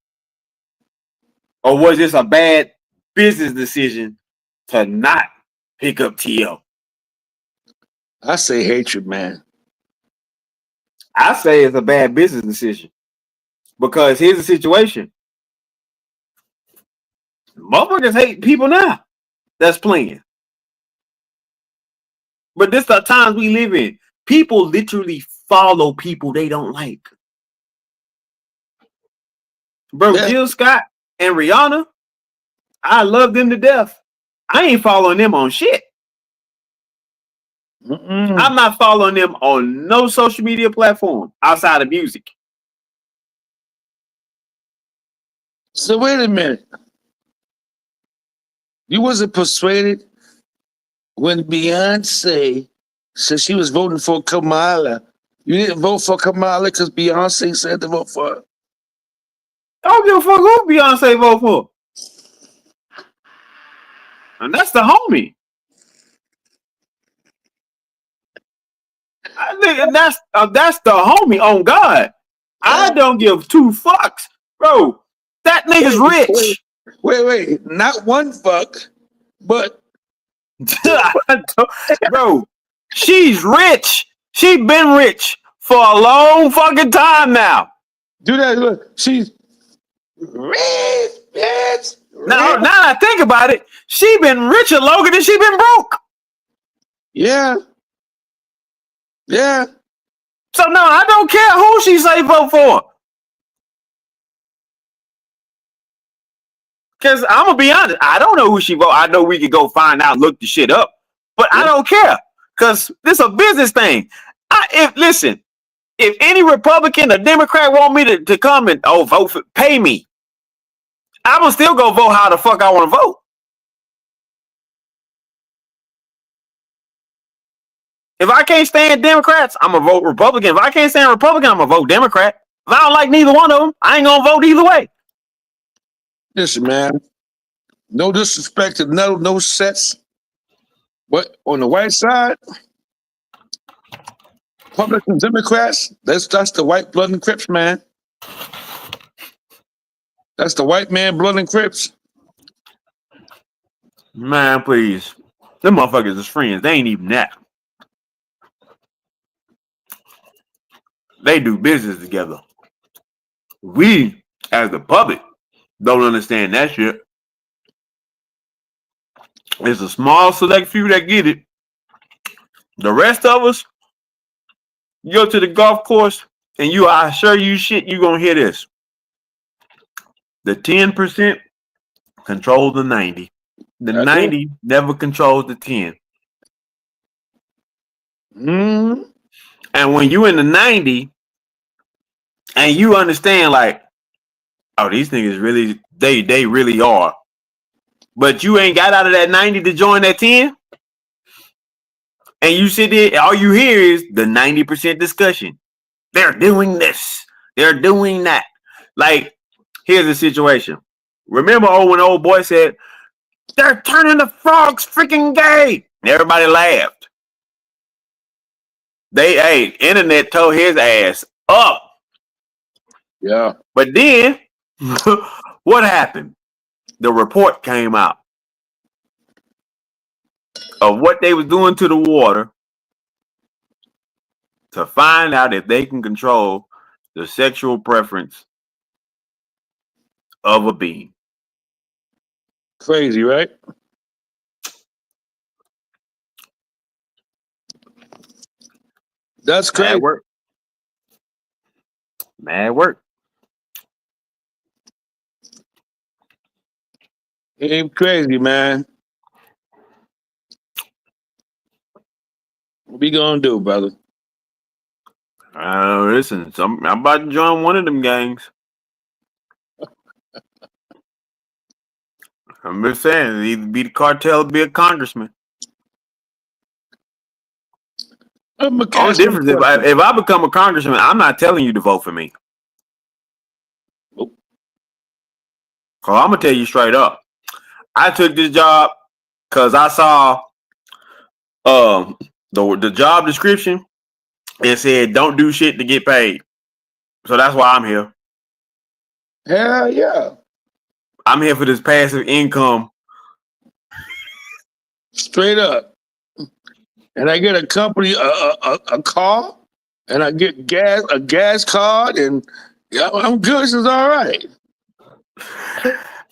Or was this a bad business decision to not pick up T.O.? I say hatred, man. I say it's a bad business decision. Because here's the situation. Motherfuckers hate people now that's playing. But this the times we live in. People literally follow people they don't like. Bro, Yeah. Jill Scott and Rihanna, I love them to death. I ain't following them on shit. I'm not following them on no social media platform outside of music. So wait a minute. You wasn't persuaded when Beyonce said she was voting for Kamala. You didn't vote for Kamala because Beyonce said to vote for her. I don't give a fuck who Beyonce vote for. And that's the homie. I think that's the homie on God. I don't give two fucks. Bro, that nigga's rich. Wait. Not one fuck, but Bro, she's rich. She been rich for a long fucking time now. do that. Look, she's rich, bitch. Now I think about it, she been richer longer than she been broke. Yeah. So no, I don't care who she say vote for. Cause I'm gonna be honest, I don't know who she vote. I know we could go find out, look the shit up, but I don't care. Cause this a business thing. If any Republican or Democrat want me to come and vote for, pay me, I will still go vote how the fuck I want to vote. If I can't stand Democrats, I'm gonna vote Republican. If I can't stand Republican, I'm gonna vote Democrat. If I don't like neither one of them, I ain't gonna vote either way. Listen, man. No disrespect to no sets. But on the white side, Republicans, Democrats, that's the white blood and Crips, man. That's the white man blood and Crips. Man, please. Them motherfuckers is friends. They ain't even that. They do business together. We, as the public, don't understand that shit. It's a small select few that get it. The rest of us, you go to the golf course and I assure you shit, you gonna hear this. The 10% control the 90. The 90 never controls the 10. And when you in the 90 and you understand like, oh, these niggas really, they really are. But you ain't got out of that 90 to join that 10. And you sit there, all you hear is the 90% discussion. They're doing this. They're doing that. Like, here's the situation. Remember when old boy said, they're turning the frogs freaking gay. And everybody laughed. Internet told his ass up. Yeah. But then, what happened? The report came out of what they was doing to the water to find out if they can control the sexual preference of a being. Crazy, right? That's crazy. Mad work. Mad work. It ain't crazy, man. What we gonna do, brother? Listen, I'm about to join one of them gangs. I'm just saying, either be the cartel or be a congressman. Only difference if I become a congressman, I'm not telling you to vote for me. Cause I'm gonna tell you straight up, I took this job because I saw the job description. It said don't do shit to get paid. So that's why I'm here. Hell yeah. I'm here for this passive income. Straight up. And I get a company, a car, and I get a gas card, and I'm good. This is all right.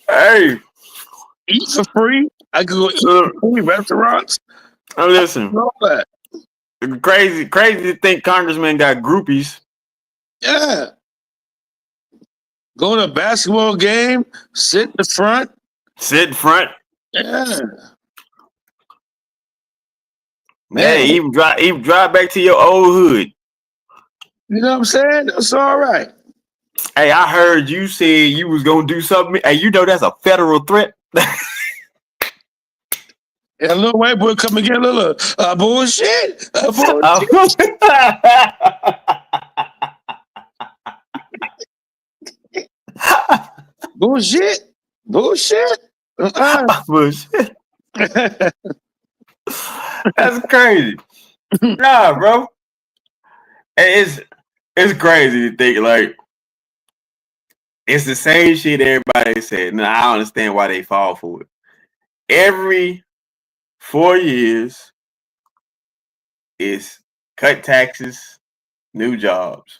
Hey, eat for free. I could go eat for free restaurants. Listen, All that. crazy to think congressmen got groupies. Yeah. Go to a basketball game, sit in the front. Sit in front. Yeah. Hey, Man, even drive back to your old hood. you know what I'm saying? That's all right. Hey, I heard you said you was gonna do something. Hey, you know that's a federal threat. And a little white boy come and get a little bullshit. Bullshit. Bullshit. Bullshit. That's crazy. Nah, bro. It's crazy to think like it's the same shit everybody said. Now I understand why they fall for it. Every 4 years is cut taxes, new jobs,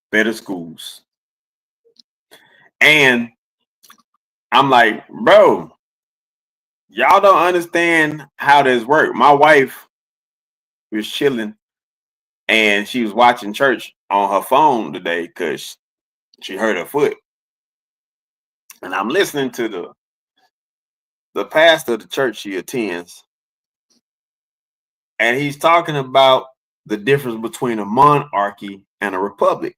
better schools. And I'm like, bro, y'all don't understand how this works. My wife was chilling and she was watching church on her phone today because she hurt her foot. And I'm listening to the pastor of the church she attends. And he's talking about the difference between a monarchy and a republic.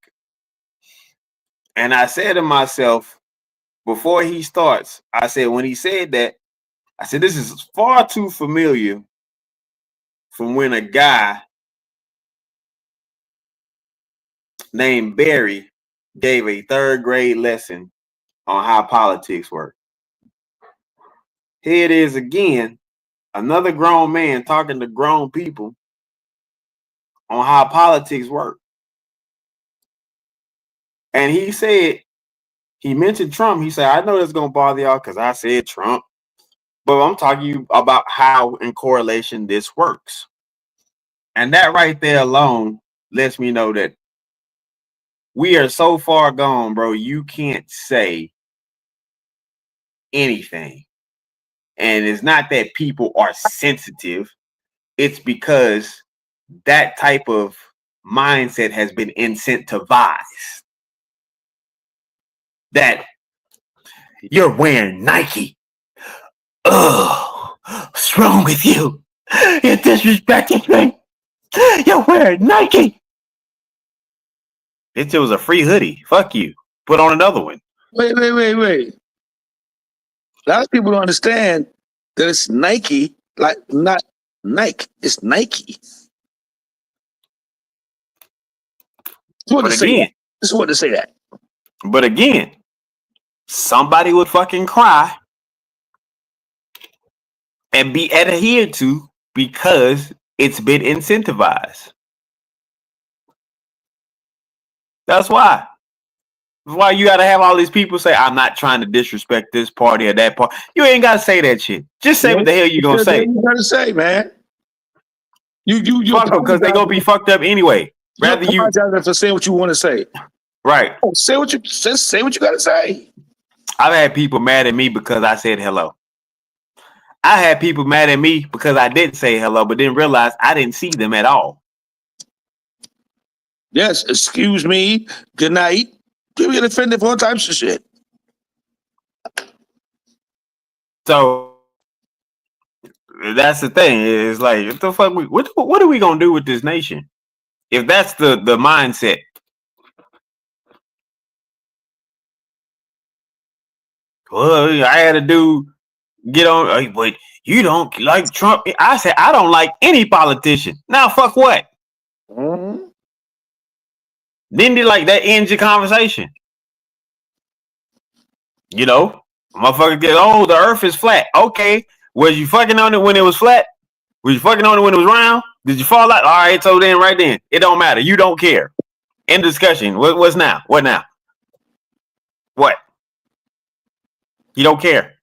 And I said to myself, before he starts, I said, when he said that, I said, this is far too familiar from when a guy named Barry gave a 3rd grade lesson on how politics work. Here it is again, another grown man talking to grown people on how politics work. And he said, he mentioned Trump. He said, I know that's going to bother y'all because I said Trump. But I'm talking to you about how in correlation this works. And that right there alone lets me know that we are so far gone, bro. You can't say anything. And it's not that people are sensitive. It's because that type of mindset has been incentivized. That you're wearing Nike. Oh, what's wrong with you? You're disrespecting me. You're wearing Nike. It was a free hoodie. Fuck you. Put on another one. Wait. A lot of people don't understand that it's Nike, like not Nike. It's Nike. But again, Just want to say that. But again, somebody would fucking cry and be adhered to because it's been incentivized. That's why. That's why you gotta have all these people say, I'm not trying to disrespect this party or that party. You ain't gotta say that shit. Just say what the hell you gonna say. You gotta say, man. You fuck them because they gonna be fucked up anyway. Rather you apologize for saying what you want to say. Right. Oh, say what you gotta say. I've had people mad at me because I said hello. I had people mad at me because I didn't say hello, but didn't realize I didn't see them at all. Yes, excuse me, good night. People get offended for all types of shit. So that's the thing. It's like, what the fuck? What are we gonna do with this nation? If that's the mindset. Well, I had to get on, but you don't like Trump. I said, I don't like any politician. Now, fuck what? Mm-hmm. Then that ends your conversation. You know, motherfucker get, oh, the earth is flat. Okay. Was you fucking on it when it was flat? Was you fucking on it when it was round? Did you fall out? All right, so then right then, it don't matter. You don't care. End discussion. What's now? What now? What? You don't care.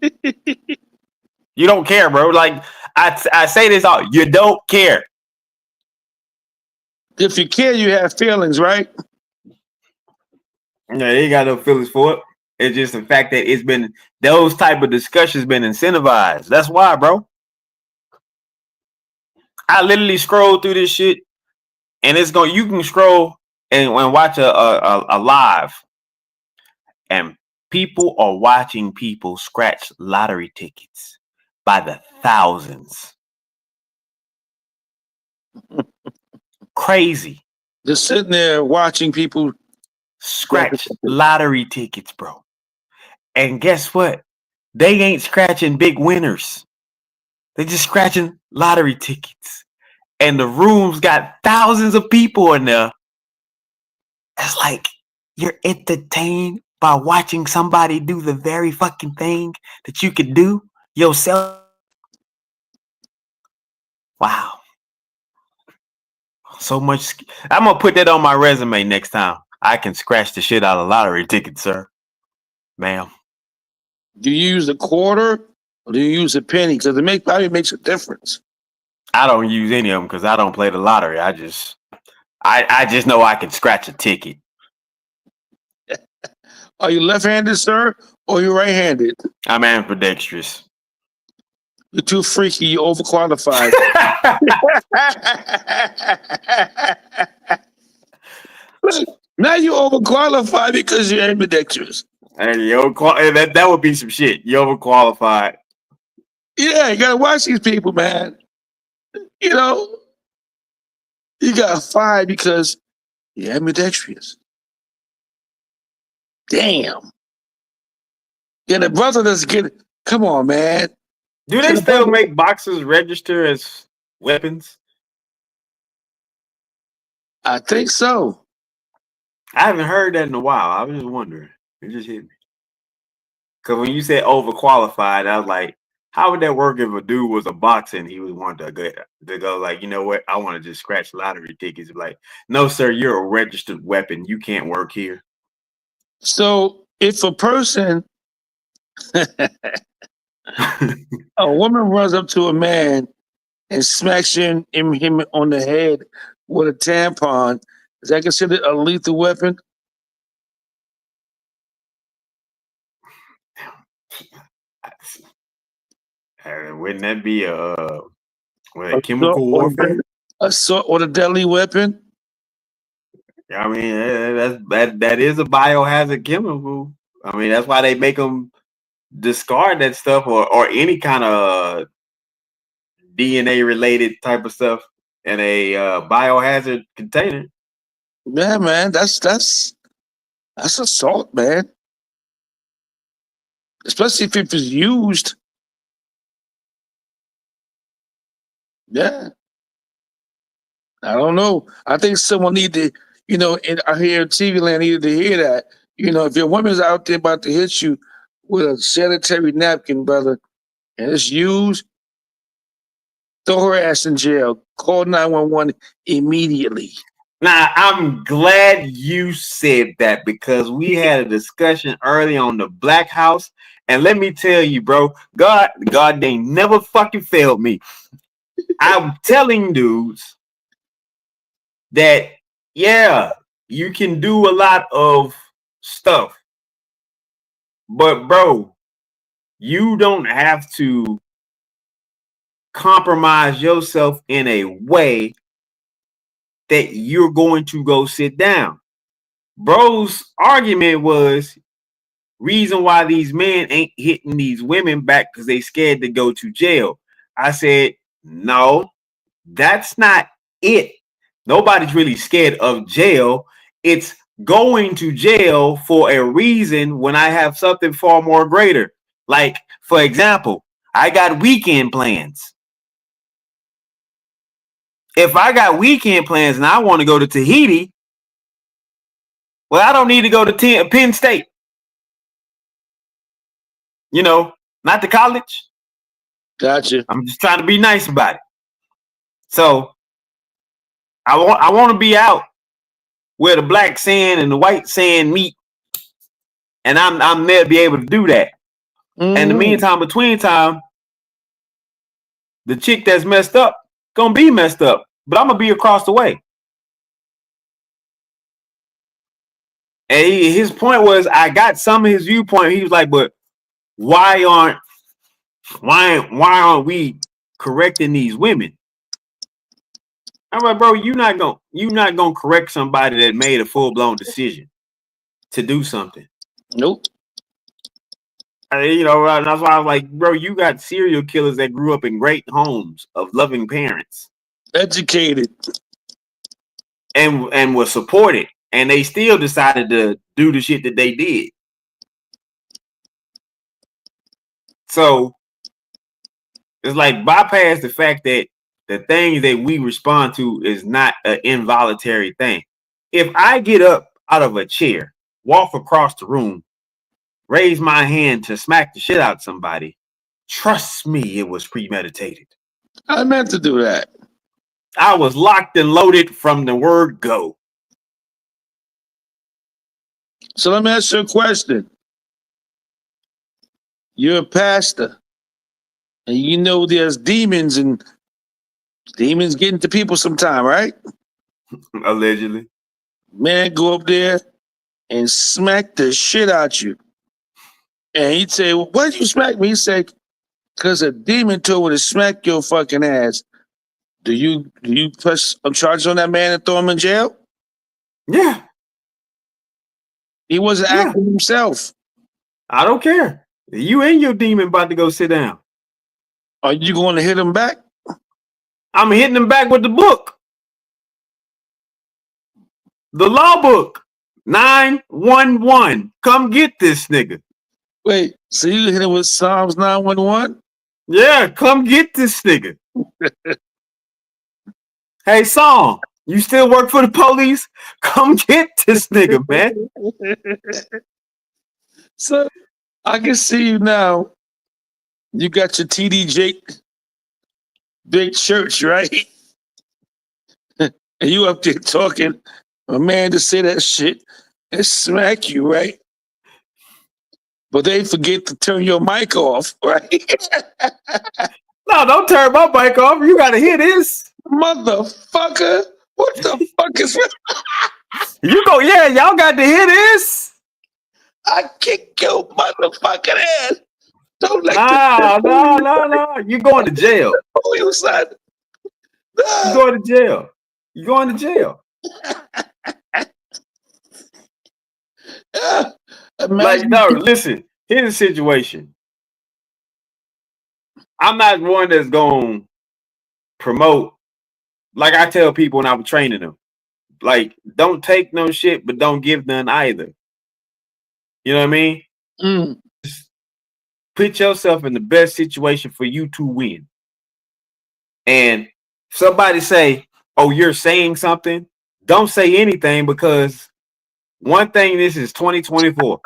You don't care, bro. Like I say this all, you don't care. If you care, you have feelings, right? Yeah, they ain't got no feelings for it. It's just the fact that it's been those type of discussions been incentivized. That's why, bro. I literally scroll through this shit, and it's going. You can scroll and watch a live, and people are watching people scratch lottery tickets by the thousands. Crazy. Just sitting there watching people Scratch lottery tickets, bro. And guess what? They ain't scratching big winners. They just scratching lottery tickets. And the rooms got thousands of people in there. It's like you're entertained by watching somebody do the very fucking thing that you could do yourself. Wow. So much. I'm going to put that on my resume next time. I can scratch the shit out of lottery tickets, sir. Ma'am. Do you use a quarter or do you use a penny? Because probably makes a difference. I don't use any of them because I don't play the lottery. I just know I can scratch a ticket. Are you left-handed, sir, or you right-handed? I'm ambidextrous. You're too freaky. You're overqualified. Now you're overqualified because you're ambidextrous. Hey, that would be some shit. You're overqualified. Yeah, you gotta watch these people, man. You know, you got fired because you're ambidextrous. Damn. Yeah, the brother doesn't get it. Come on, man. Do they still make boxes register as weapons? I think so. I haven't heard that in a while. I was just wondering. It just hit me. Because when you said overqualified, I was like, how would that work if a dude was a boxer and he was wanting to go like, you know what? I want to just scratch lottery tickets. Like, no, sir, you're a registered weapon. You can't work here. So if a person, a woman runs up to a man and smacks him on the head with a tampon, is that considered a lethal weapon? Wouldn't that be a chemical warfare? Assault or a deadly weapon? I mean, that is a biohazard chemical. I mean, that's why they make them discard that stuff or any kind of DNA related type of stuff in a biohazard container. Yeah, man, that's assault, man. Especially if it's used. Yeah. I don't know. I think someone need to, I hear TV land needed to hear that. If your woman's out there about to hit you with a sanitary napkin, brother, and it's used, throw her ass in jail. Call 911 immediately. Now, I'm glad you said that because we had a discussion early on the Black House, and let me tell you, bro, God, they never fucking failed me. I'm telling dudes that, yeah, you can do a lot of stuff, but bro, you don't have to compromise yourself in a way that you're going to go sit down. Bro's argument was reason why these men ain't hitting these women back because they scared to go to jail. I said, no, that's not it. Nobody's really scared of jail. It's going to jail for a reason when I have something far more greater. Like, for example, I got weekend plans. If I got weekend plans and I want to go to Tahiti, well, I don't need to go to Penn State. Not to college. Gotcha. I'm just trying to be nice about it. So I want to be out where the black sand and the white sand meet, and I'm there to be able to do that. And in the meantime, between time, the chick that's messed up gonna be messed up, but I'm gonna be across the way. And his point was, I got some of his viewpoint. He was like, but why aren't we correcting these women? I'm like, bro, you're not gonna correct somebody that made a full blown decision to do something. Nope. And that's why I was like, bro, you got serial killers that grew up in great homes of loving parents, Educated, and were supported, and they still decided to do the shit that they did. So it's like bypass the fact that the things that we respond to is not an involuntary thing. If I get up out of a chair, walk across the room, raise my hand to smack the shit out of somebody, trust me, it was premeditated. I meant to do that. I was locked and loaded from the word go. So let me ask you a question. You're a pastor, and you know there's demons, and demons get into people sometime, right? Allegedly. Man, go up there and smack the shit out you. And he'd say, well, why did you smack me? He said, because a demon told me to smack your fucking ass. Do you press charges on that man and throw him in jail? Yeah. He wasn't acting himself. I don't care. You and your demon about to go sit down. Are you going to hit him back? I'm hitting him back with the book. The law book. 911. Come get this nigga. Wait, so you hit him with Psalms 911? Yeah, come get this nigga. Hey, Song, you still work for the police? Come get this nigga, man. So I can see you now. You got your TD Jake big church, right? And you up there talking a man to say that shit and smack you, right? But they forget to turn your mic off, right? No, don't turn my mic off. You gotta hear this. Motherfucker. What the fuck is You go, yeah, y'all got to hear this. I kick your motherfucking ass. Don't let No. You going to jail. you son. You going to jail. You going to jail. Like, no, listen. Here's the situation. I'm not one that's going to promote, like I tell people when I was training them, like, don't take no shit, but don't give none either. You know what I mean? Just put yourself in the best situation for you to win. And somebody say, oh, you're saying something, don't say anything, because one thing, this is 2024.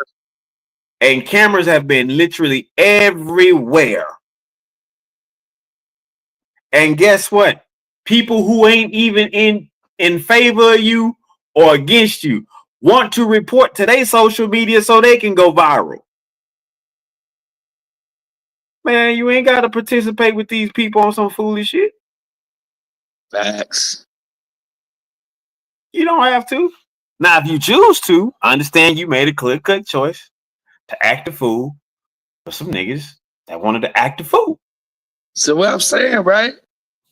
And cameras have been literally everywhere. And guess what? People who ain't even in favor of you or against you want to report to their social media so they can go viral. Man, you ain't got to participate with these people on some foolish shit. Facts. You don't have to. Now, if you choose to, I understand you made a clear-cut choice to act a fool for some niggas that wanted to act a fool. So what I'm saying, right?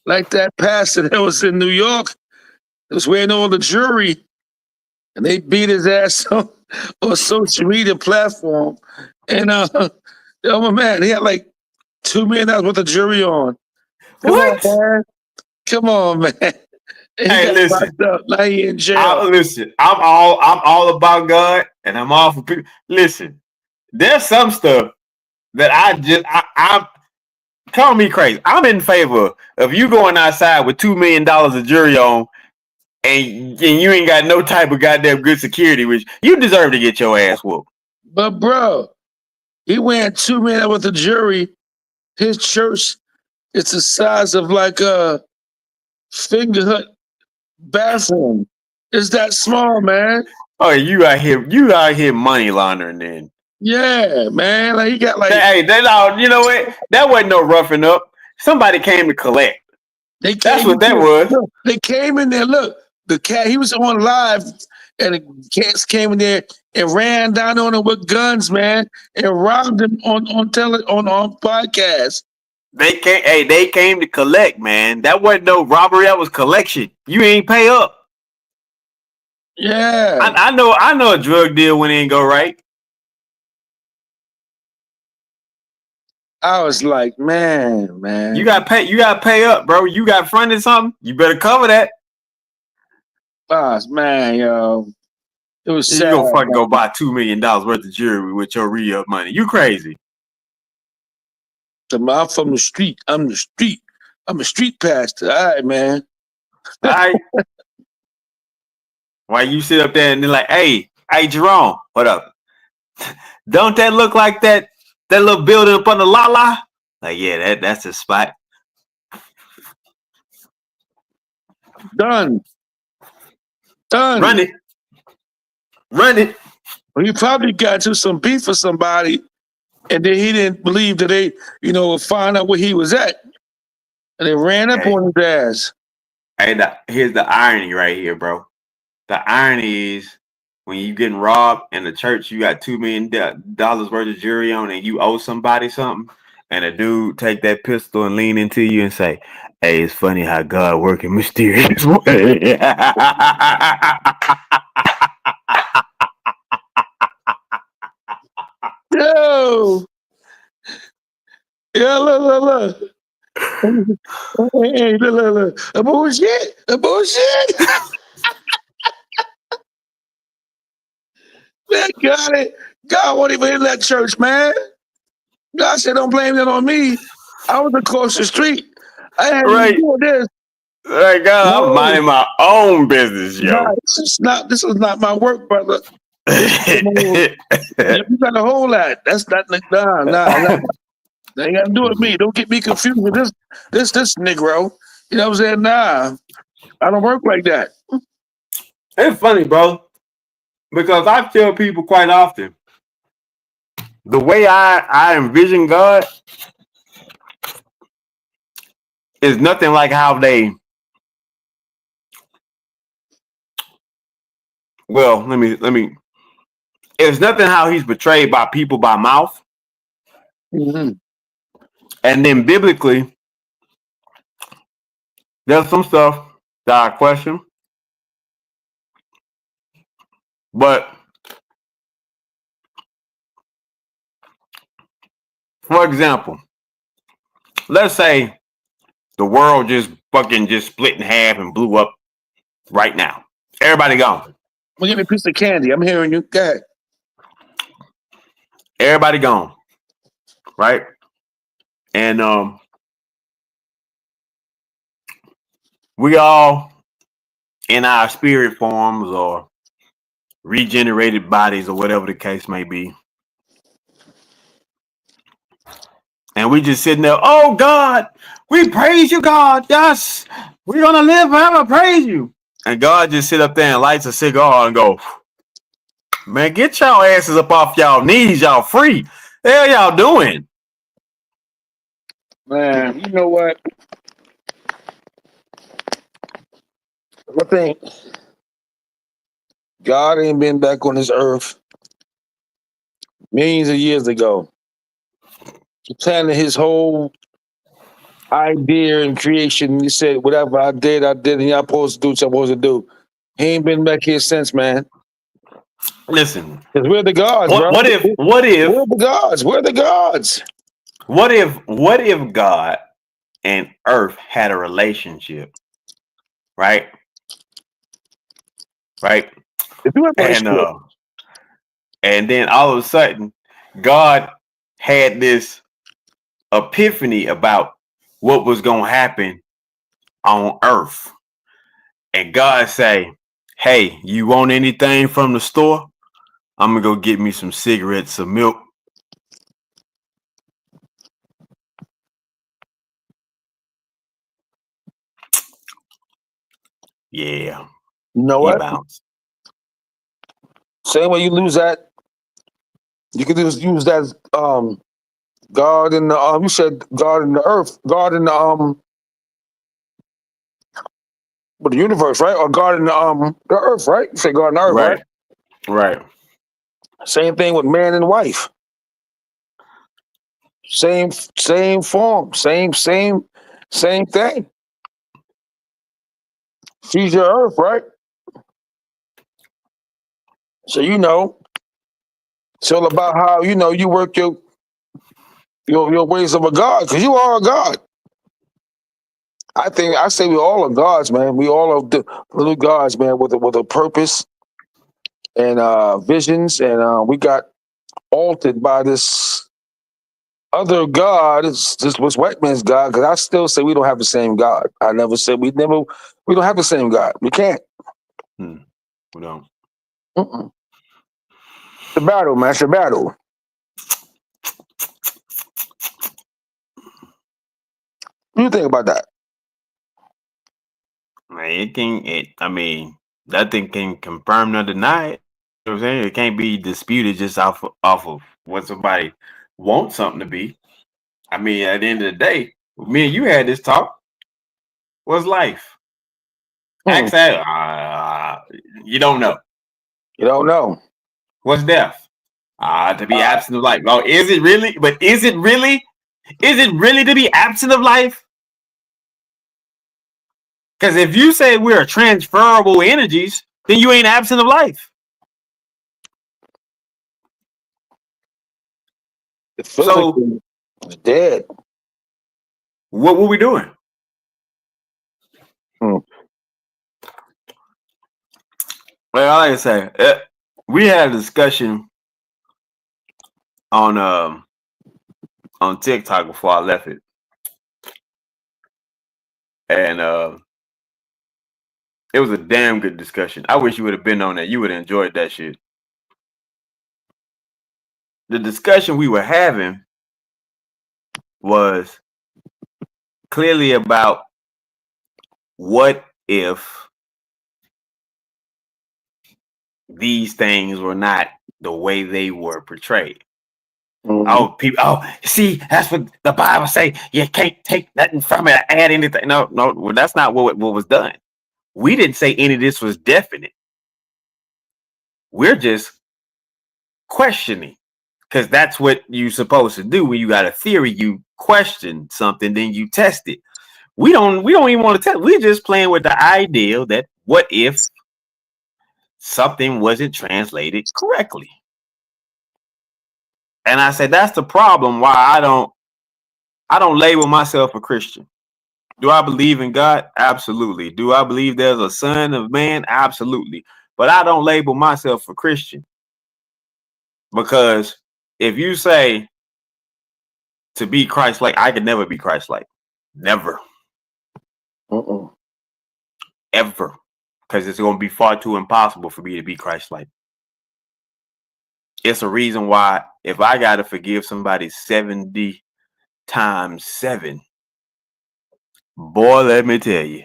Like that pastor that was in New York, that was waiting on the jury, and they beat his ass on a social media platform. And oh man, he had like $2 million worth of jury on. What? Come on, man. Hey, listen. Now he in jail. Listen, I'm all about God, and I'm all for people. Listen, there's some stuff that I'm call me crazy. I'm in favor of you going outside with $2 million of jury on, and you ain't got no type of goddamn good security, which you deserve to get your ass whooped. But bro, he went $2 million with the jury. His church, it's the size of like a finger hut bathroom. It's that small, man. Oh, you out here money laundering then. Yeah, man. Like he got like hey, you know what? That wasn't no roughing up. Somebody came to collect. That's what that was. Look, they came in there. Look, the cat. He was on live. and the cats came in there and ran down on him with guns, man, and robbed him on podcast. They came to collect, man. That wasn't no robbery, that was collection. You ain't pay up. Yeah. I know a drug deal when it ain't go right. I was like, man. You gotta pay up, bro. You got fronted something, you better cover that. Man, yo. It was sad. You gonna fucking go buy $2 million worth of jewelry with your re-up money. You crazy. I'm from the street. I'm the street. I'm a street pastor. All right, man. All right. Why you sit up there and they're like, hey, Jerome, what up? Don't that look like that little building up on the La? Like, yeah, that's the spot. Done. Run it. Well, he probably got into some beef with somebody, and then he didn't believe that they, would find out where he was at, and they ran up on his ass. Hey, here's the irony right here, bro. The irony is when you getting robbed in the church, you got $2 million worth of jewelry on, and you owe somebody something, and a dude take that pistol and lean into you and say, "Hey, it's funny how God work in mysterious way." Yo, yeah, look. Hey, look. A bullshit. Man, God won't even in that church, man. God said, don't blame that on me. I was across the street. I had to do this. Right, God, I'm minding my own business, yo. Nah, this is not my work, brother. You got a whole lot. That's not nah. They ain't got to do with me. Don't get me confused with this Negro. You know what I'm saying? Nah, I don't work like that. It's funny, bro, because I tell people quite often the way I envision God is nothing like how they. Well, let me. It's nothing how he's portrayed by people by mouth, Mm-hmm. and then biblically, there's some stuff that I question, but for example, let's say the world just split in half and blew up right now. Everybody gone. Well, give me a piece of candy. I'm hearing you. Go ahead. Everybody gone. Right? And we all in our spirit forms or regenerated bodies or whatever the case may be. And we just sitting there, oh God, we praise you, God. Yes, we're gonna live forever, praise you. And God just sit up there and lights a cigar and go, man, get y'all asses up off y'all knees, y'all free. The hell y'all doing? Man, you know what? I think God ain't been back on this earth millions of years ago. He planted his whole idea and creation. He said, whatever I did, and y'all supposed to do what y'all supposed to do. He ain't been back here since, man. Listen. Because we're the gods, bro. What if we're the gods? We're the gods. What if God and Earth had a relationship? Right? And then all of a sudden, God had this epiphany about what was gonna happen on Earth. And God say, hey, you want anything from the store? I'm gonna go get me some cigarettes, some milk. Yeah. You know what? Bounce. Same way you lose that, you could just use that God in the you said God in the earth, God in the But the universe, right? Or God in the earth, right? You say God in the earth, right? Right. Right. Same thing with man and wife. Same form, same thing. She's your earth, right? So it's all about how you work your ways of a God, because you are a God. I say we all are gods, man. We all are the little gods, man, with a purpose and visions, and we got altered by this other God. It's just what's white man's God, because I still say we don't have the same God. I never said we don't have the same God. We can't. We don't. Mm-mm. The battle, man. It's a battle. What do you think about that? Man, I mean, nothing can confirm nor deny it. You know what I'm saying? It can't be disputed just off of what somebody wants something to be. I mean, at the end of the day, me and you had this talk. What's life? Hmm. Ask that. You don't know. You don't know. What's death? To be Uh, absent of life. Oh, is it really? But is it really? Is it really to be absent of life? Because if you say we're transferable energies, then you ain't absent of life. the So physical is dead. what were we doing? Hmm. Well, like I say, we had a discussion on TikTok before I left it, and it was a damn good discussion. I wish you would have been on that. You would have enjoyed that shit. The discussion we were having was clearly about what if these things were not the way they were portrayed. Mhm. Oh, people! Oh, see, that's what the Bible say. You can't take nothing from it, or add anything. No, no, well, that's not what was done. We didn't say any of this was definite. We're just questioning, because that's what you're supposed to do when you got a theory. You question something, then you test it. We don't even want to test. We're just playing with the idea that what if something wasn't translated correctly? And I said that's the problem. Why I don't label myself a Christian. Do I believe in God? Absolutely. Do I believe there's a son of man? Absolutely. But I don't label myself a Christian, because if you say to be Christ-like, I could never be Christ-like. Never, Mm-mm. ever. Because it's going to be far too impossible for me to be Christ-like. It's a reason why if I got to forgive somebody 70 times 7, boy, let me tell you.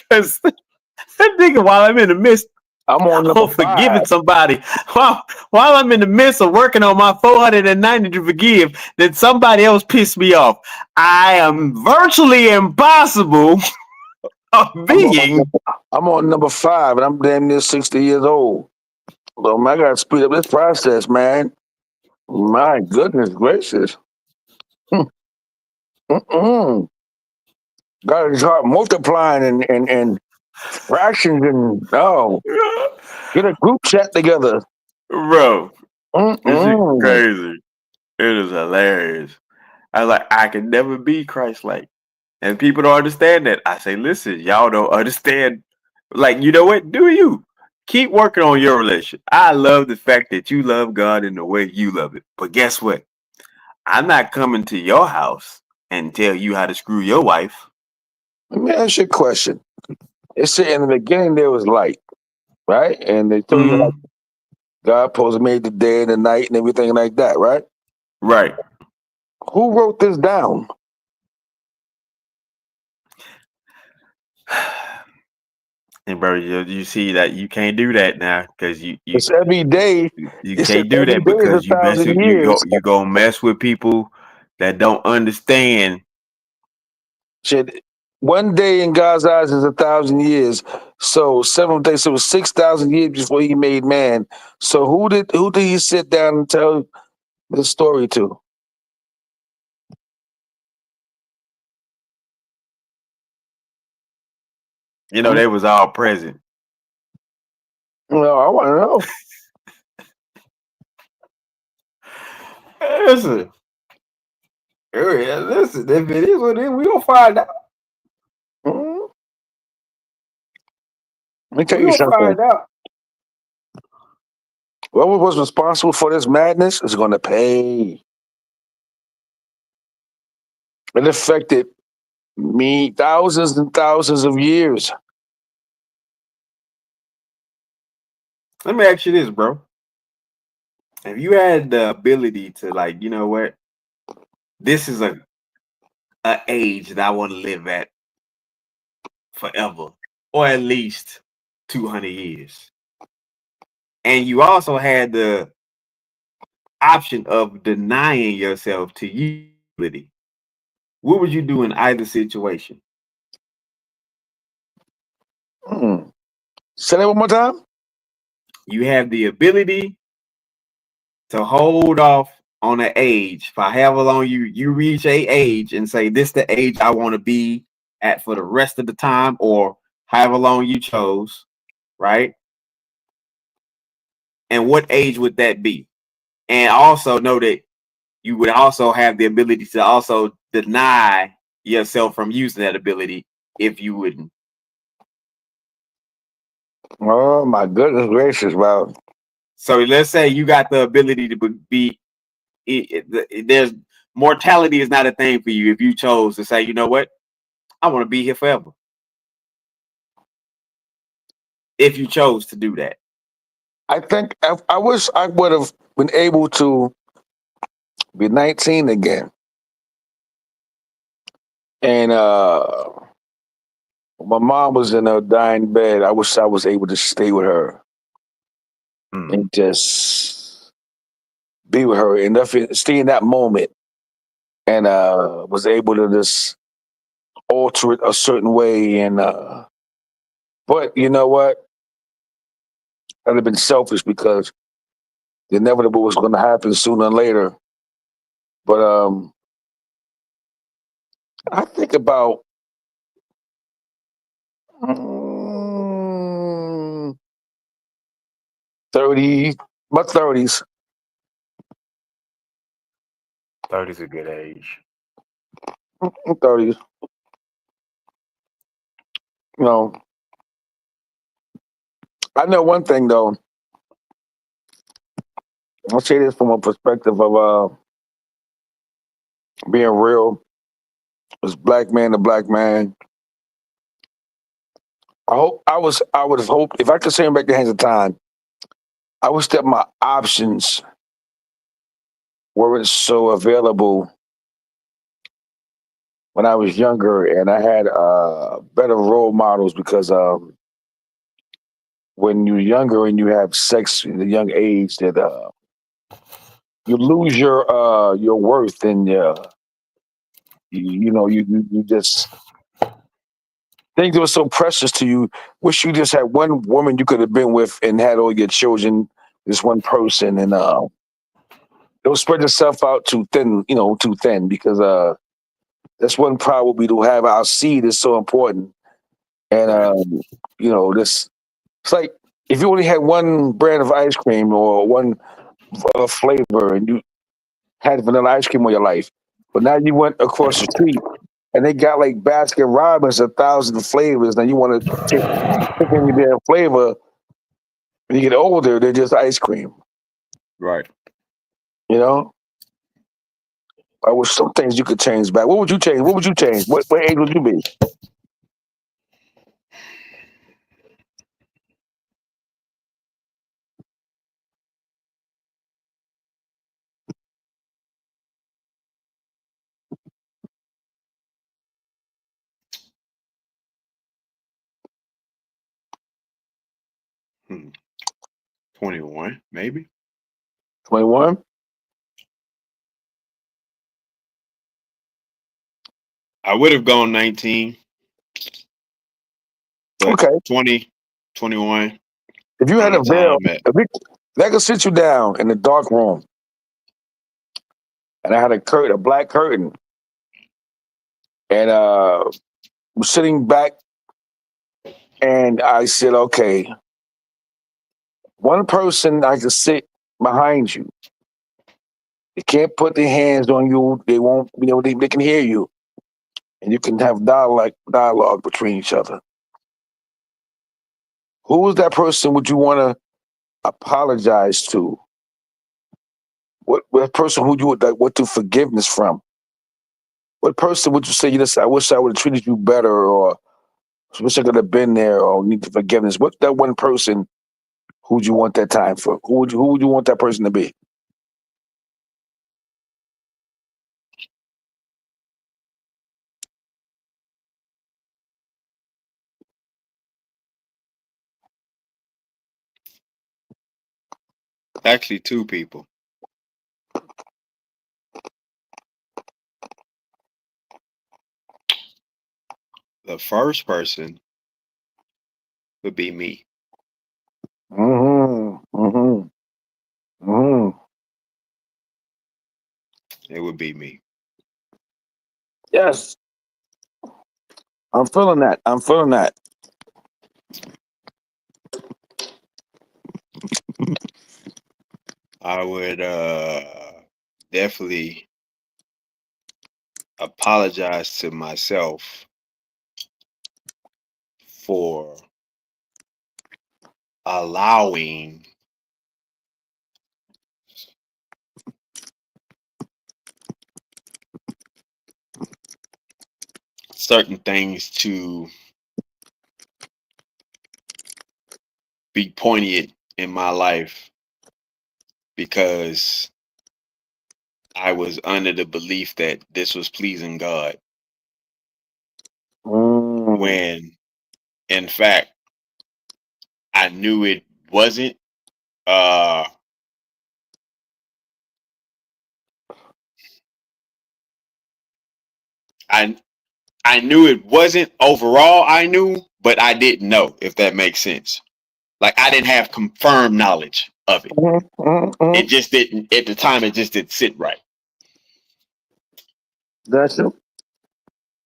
Because that nigga, while I'm in the midst I'm on number of forgiving 5. somebody, while I'm in the midst of working on my 490 to forgive, then somebody else pissed me off. I am virtually impossible of I'm on being. I'm on number 5, and I'm damn near 60 years old. So man, I gotta speed up this process, man. My goodness gracious. Mm-mm. Gotta start multiplying and fractions and get a group chat together. Bro, this is Mm-mm. crazy. It is hilarious. I can never be Christ-like. And people don't understand that. I say, listen, y'all don't understand. Like, you know what? Do you? Keep working on your relationship. I love the fact that you love God in the way you love it. But guess what? I'm not coming to your house and tell you how to screw your wife. Let me ask you a question. It said in the beginning there was light, right? And they told you like Mm-hmm. God supposed to made the day and the night and everything like that, right? Right. Who wrote this down? And bro, you see that you can't do that now, because you It's every day. you It says can't do every that, day is because a you mess thousand with years. you go mess with people that don't understand. Shit, one day in God's eyes is 1,000 years. So seventh day, so it was 6,000 years before he made man. So who did he sit down and tell the story to? You know, Hmm? they was all present. Well, I want to know. Listen, listen. If it is what it is, we gonna find out. Hmm? Let me tell We you gonna something. find out. Whoever was responsible for this madness is going to pay. It affected me thousands and thousands of years. Let me ask you this, bro. If you had the ability to, like, you know what, this is a age that I want to live at forever, or at least 200 years, and you also had the option of denying yourself to use ability, what would you do in either situation? Hmm. Say that one more time. You have the ability to hold off on an age for however long you reach a age and say this the age I want to be at for the rest of the time, or however long you chose, right? And what age would that be? And also know that you would also have the ability to also deny yourself from using that ability if you wouldn't. Oh my goodness gracious! Wow. So let's say you got the ability to be, there's mortality is not a thing for you if you chose to say, you know what, I want to be here forever. If you chose to do that. I think I wish I would have been able to be 19 again. And my mom was in her dying bed. I wish I was able to stay with her Hmm. and just be with her and stay in that moment, and was able to just alter it a certain way. And but you know what? I'd have been selfish because the inevitable was going to happen sooner or later. But I think about mm, 30, my 30s, 30 is a good age. 30s. You know, I know one thing though. I'll say this from a perspective of being real as black man to black man. I would have hoped if I could send back the hands of time, I wish that my options weren't so available when I was younger, and I had better role models because when you're younger and you have sex at a young age, that you lose your worth, and you just things that were so precious to you. Wish you just had one woman you could have been with and had all your children, this one person, and don't spread yourself out too thin, too thin, because that's one probably to have our seed is so important. And Right. this it's like if you only had one brand of ice cream or one flavor, and you had vanilla ice cream all your life, but now you went across the street and they got like Baskin Robbins, 1,000 flavors. Now you want to pick any damn flavor. When you get older, they're just ice cream. Right. You know, I wish some things you could change back. What would you change? What would you change? What age would you be? Hmm. 21, maybe. 21. I would have gone 19. but Okay. 20, 21 If you around had the a veil, time that if I could sit you down in the dark room and I had a black curtain, and was sitting back, and I said, okay, one person I can sit behind you. They can't put their hands on you. They won't, they can hear you, and you can have dialogue between each other. Who is that person? Would you want to apologize to? What person who you would like want to forgiveness from? What person would you say, I wish I would have treated you better, or wish I could have been there, or need the forgiveness? What's that one person who would you want that time for? Who would you want that person to be? actually two people. The first person would be me. Mm-hmm. Mm-hmm. Mm-hmm. It would be me. Yes, I'm feeling that. I'm feeling that. I would definitely apologize to myself for allowing certain things to be poignant in my life because I was under the belief that this was pleasing God Mm. when in fact I knew it wasn't. Uh, I I knew it wasn't overall. I knew, but I didn't know if that makes sense. Like I didn't have confirmed knowledge of it. Mm-hmm. It Mm-hmm. just didn't at the time. It just didn't sit right. That's it.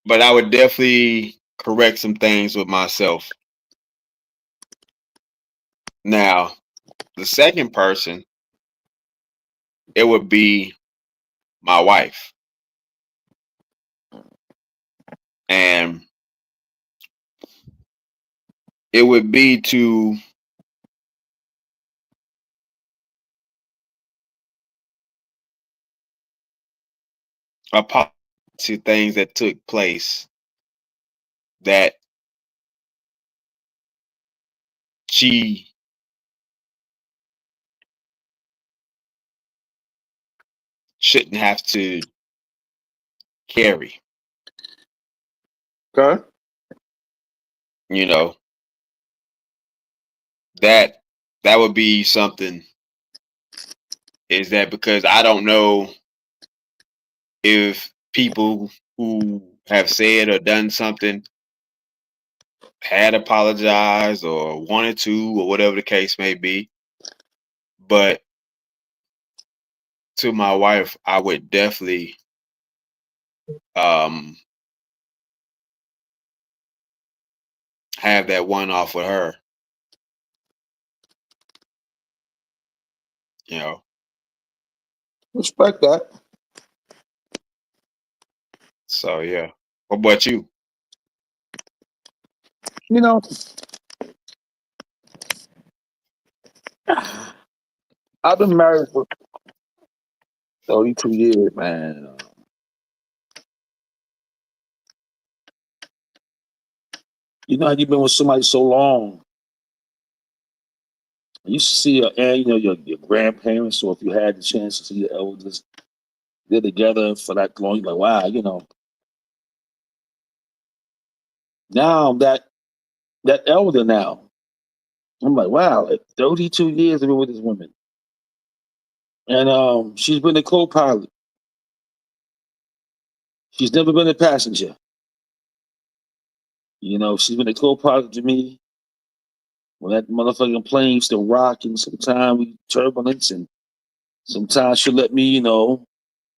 But I would definitely correct some things with myself. Now, the second person, it would be my wife, and it would be to apologize to things that took place that she shouldn't have to carry. Okay. You know, that that would be something. Is that because I don't know if people who have said or done something had apologized or wanted to or whatever the case may be. But to my wife, I would definitely um have that one off with her, you know. Respect that. So yeah. What about you? You know, I've been married for 32 years, man. You know how you've been with somebody so long. You see, and your grandparents, or if you had the chance to see your elders, they're together for that long. You're like, wow, now that elder now. I'm like, wow, like 32 years I've been with this woman. And she's been a co-pilot. She's never been a passenger. She's been a co-pilot to me when that motherfucking plane used to rock, and sometimes we turbulence, and sometimes she'll let me,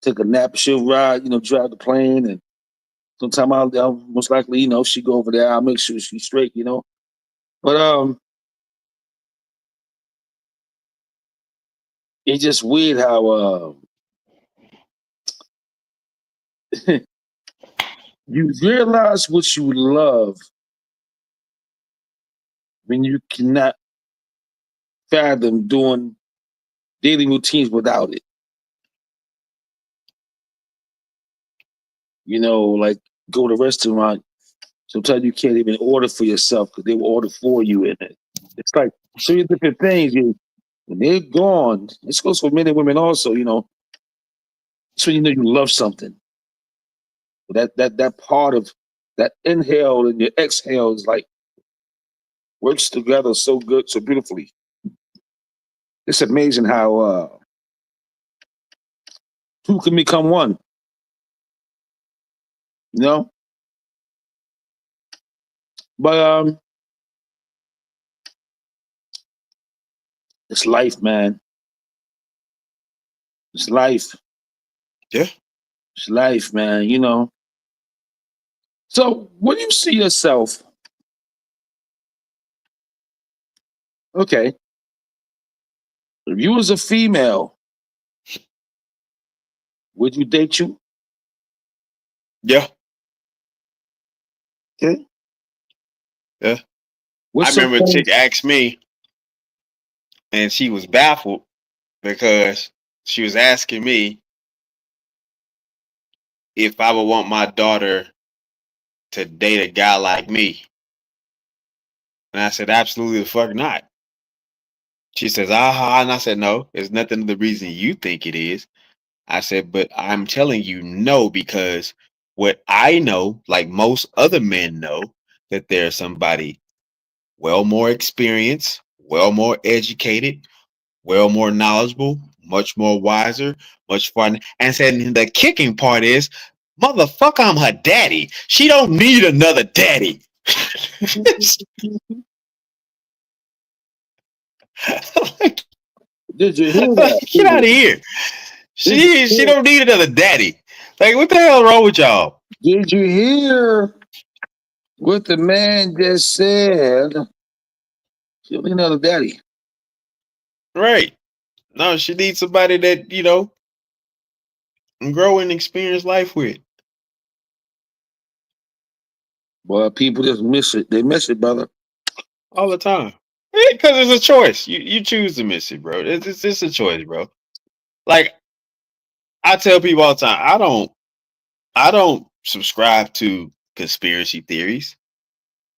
take a nap. She'll ride, drive the plane, and sometimes I'll most likely, she go over there. I'll make sure she's straight. But it's just weird how you realize what you love when you cannot fathom doing daily routines without it. Like go to a restaurant. Sometimes you can't even order for yourself because they will order for you. And it's like so many different things. When they're gone, this goes for men and women also. So you love something. That part of that inhale and your exhale is like works together so good, so beautifully. It's amazing how two can become one. You know, but it's life, man. It's life. Yeah. It's life, man. So when you see yourself, okay, if you was a female, would you date you? Yeah. Okay. Yeah. I What's some remember a chick things? asked me, and she was baffled because she was asking me if I would want my daughter to date a guy like me. And I said, absolutely the fuck not. She says, aha. And I said, no, it's nothing the reason you think it is. I said, but I'm telling you no, because what I know, like most other men know, that there's somebody well more experienced, well more educated, well more knowledgeable, much more wiser, much fun. And said the kicking part is, motherfucker, I'm her daddy. She don't need another daddy. Like, Did you hear that? get out of here. Did you She hear? don't need another daddy. Like, what the hell wrong with y'all? Did you hear what the man just said? She'll be another daddy. Right. No, she needs somebody that, grow and experience life with But people just miss it. They miss it, brother. all the time. Because it's a choice. You choose to miss it, bro. It's a choice, bro. Like, I tell people all the time, I don't subscribe to conspiracy theories,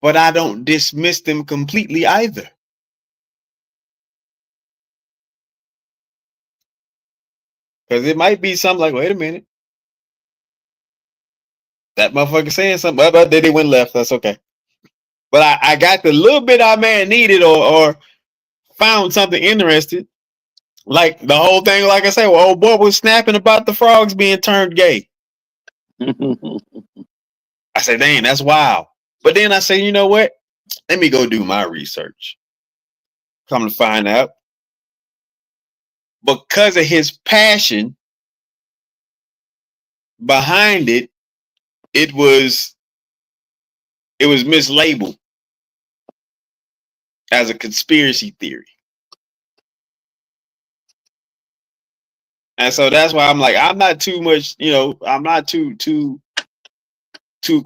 but I don't dismiss them completely either. Because it might be something like, wait a minute, that motherfucker saying something, but then they went left. That's okay. But I got the little bit our man needed or found something interesting. Like the whole thing, like I said, well, old boy was snapping about the frogs being turned gay. I said, dang, that's wild. But then I said, you know what? Let me go do my research. Come to find out, because of his passion behind it, it was it was mislabeled as a conspiracy theory. And so that's why I'm like, I'm not too much, I'm not too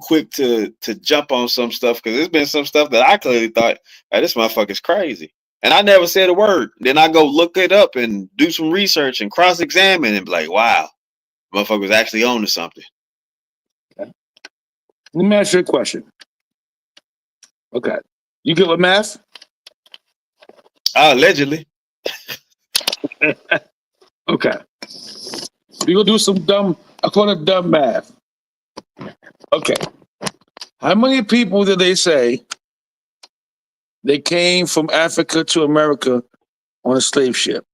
quick to jump on some stuff, because there's been some stuff that I clearly thought, hey, this motherfucker's crazy. And I never said a word. Then I go look it up and do some research and cross examine and be like, wow, motherfucker was actually on to something. Let me ask you a question. Okay. You good with math? Allegedly. Okay. We gonna do some dumb, I call it dumb math. Okay. How many people did they say they came from Africa to America on a slave ship?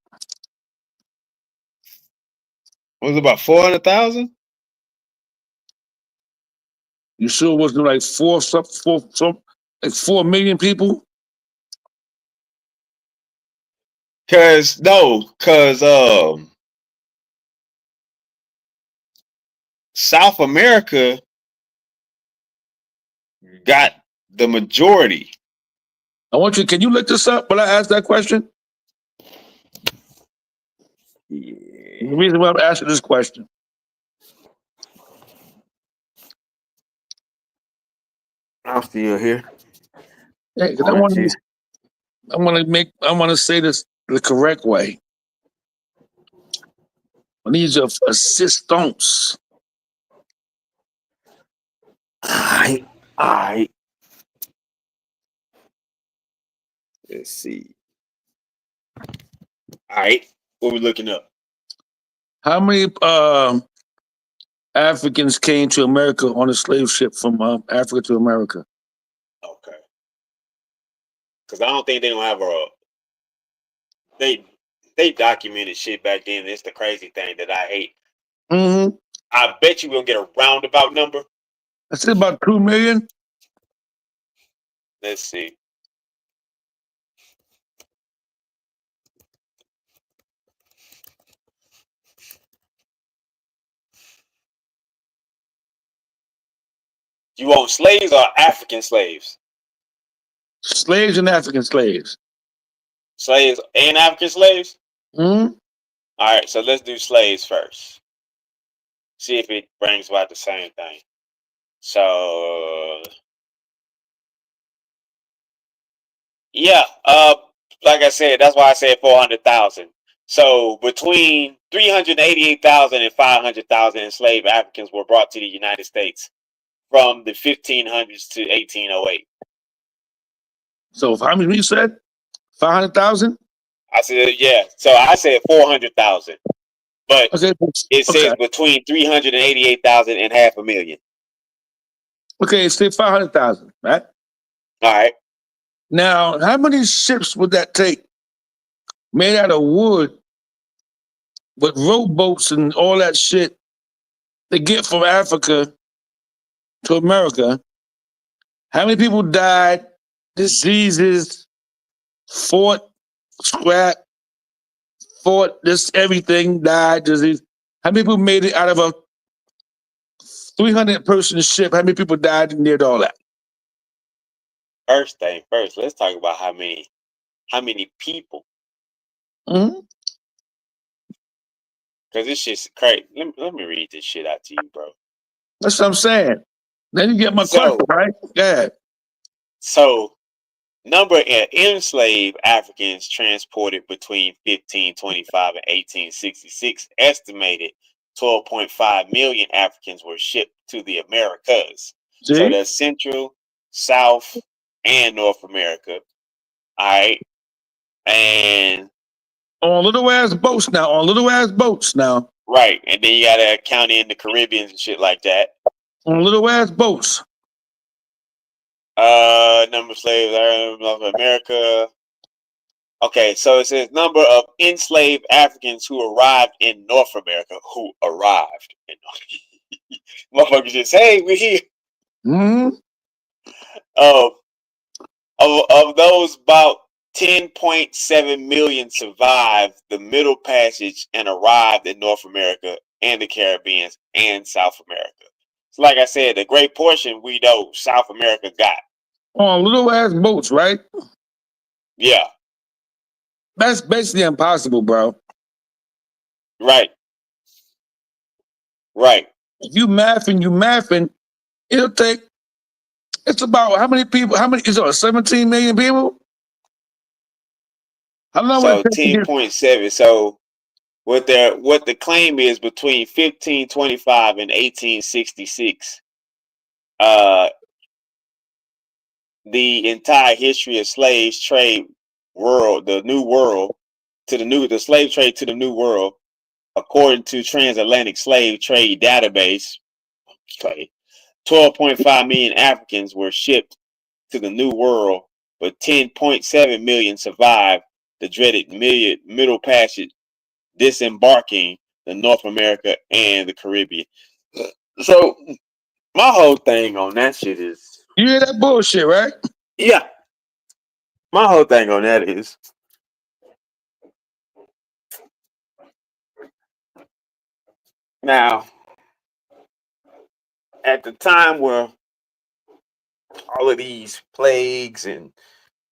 What was it, about 400,000? You sure it wasn't like like 4 million people? Cause South America got the majority. Can you look this up while I ask that question? Yeah. The reason why I'm asking this question. I'm still here. Hey, 'cause Want you. I want to say this the correct way. I need your assistance. Alright. Alright. Let's see. Alright. What we looking up? How many Africans came to America on a slave ship from Africa to America? Okay. Cause I don't think they don't have they documented shit back then. It's the crazy thing that I hate. Mm-hmm. I bet you we'll get a roundabout number. I said about 2 million. Let's see. You want slaves or African slaves? Slaves and African slaves. Slaves and African slaves? Mm-hmm. All right, so let's do slaves first. See if it brings about the same thing. So, yeah, like I said, that's why I said 400,000. So between 388,000 and 500,000 enslaved Africans were brought to the United States from the 1500s to 1808. So how many you said? 500,000? I said, yeah. So I said 400,000, but Okay. it Okay. says between 388,000 and 500,000. Okay, say 500,000, right? All right. Now, how many ships would that take? Made out of wood with rowboats and all that shit to get from Africa to America. How many people died? Diseases, fought, scrap, fought, this everything died, disease. How many people made it out of a 300-person ship? How many people died and did all that? First thing first, let's talk about how many people. Mm-hmm. Because this shit's crazy. Let me read this shit out to you, bro. That's what I'm saying. Then you get my question, So, right? Yeah. so number of enslaved Africans transported between 1525 and 1866 estimated 12.5 million Africans were shipped to the Americas. So See? that's Central, South, and North America. All right. And On little ass boats now. On little ass boats now. right. And then you gotta count in the Caribbeans and shit like that. On little ass boats. Number of slaves in North America. Okay, so it says number of enslaved Africans who arrived in North America. Who arrived in North Motherfuckers just, hey, we're here. Mm-hmm. Um, of those, about 10.7 million survived the Middle Passage and arrived in North America and the Caribbean and South America. So like I said, a great portion we know South America got. On little ass boats, right? Yeah, That's basically impossible, bro. right, right. If you mathing, it'll take, it's about how many people, how many, is it 17 million people? How long would it So take to get, 10.7. So what the claim is between 1525 and 1866, the entire history of slaves trade world, the new world, the slave trade to the new world, according to Transatlantic Slave Trade Database, okay, 12.5 million Africans were shipped to the new world, but 10.7 million survived the dreaded middle passage, disembarking the North America and the Caribbean. So My whole thing on that shit is, You hear that bullshit, right? yeah. My whole thing on that is, now at the time where all of these plagues and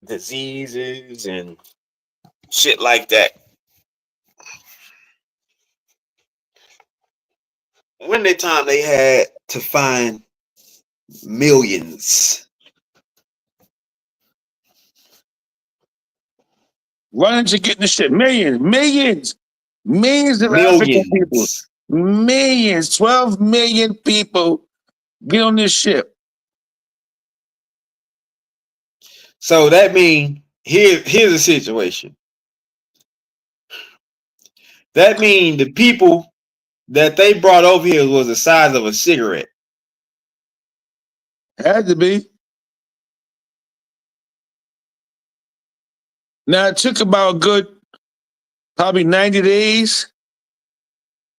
diseases and shit like that, when the time they had to find millions, Running to getting the shit. Millions of African people. millions. Millions. 12 million people get on this ship. So that means here's the situation. That means the people that they brought over here was the size of a cigarette. Had to be. Now it took about a good probably 90 days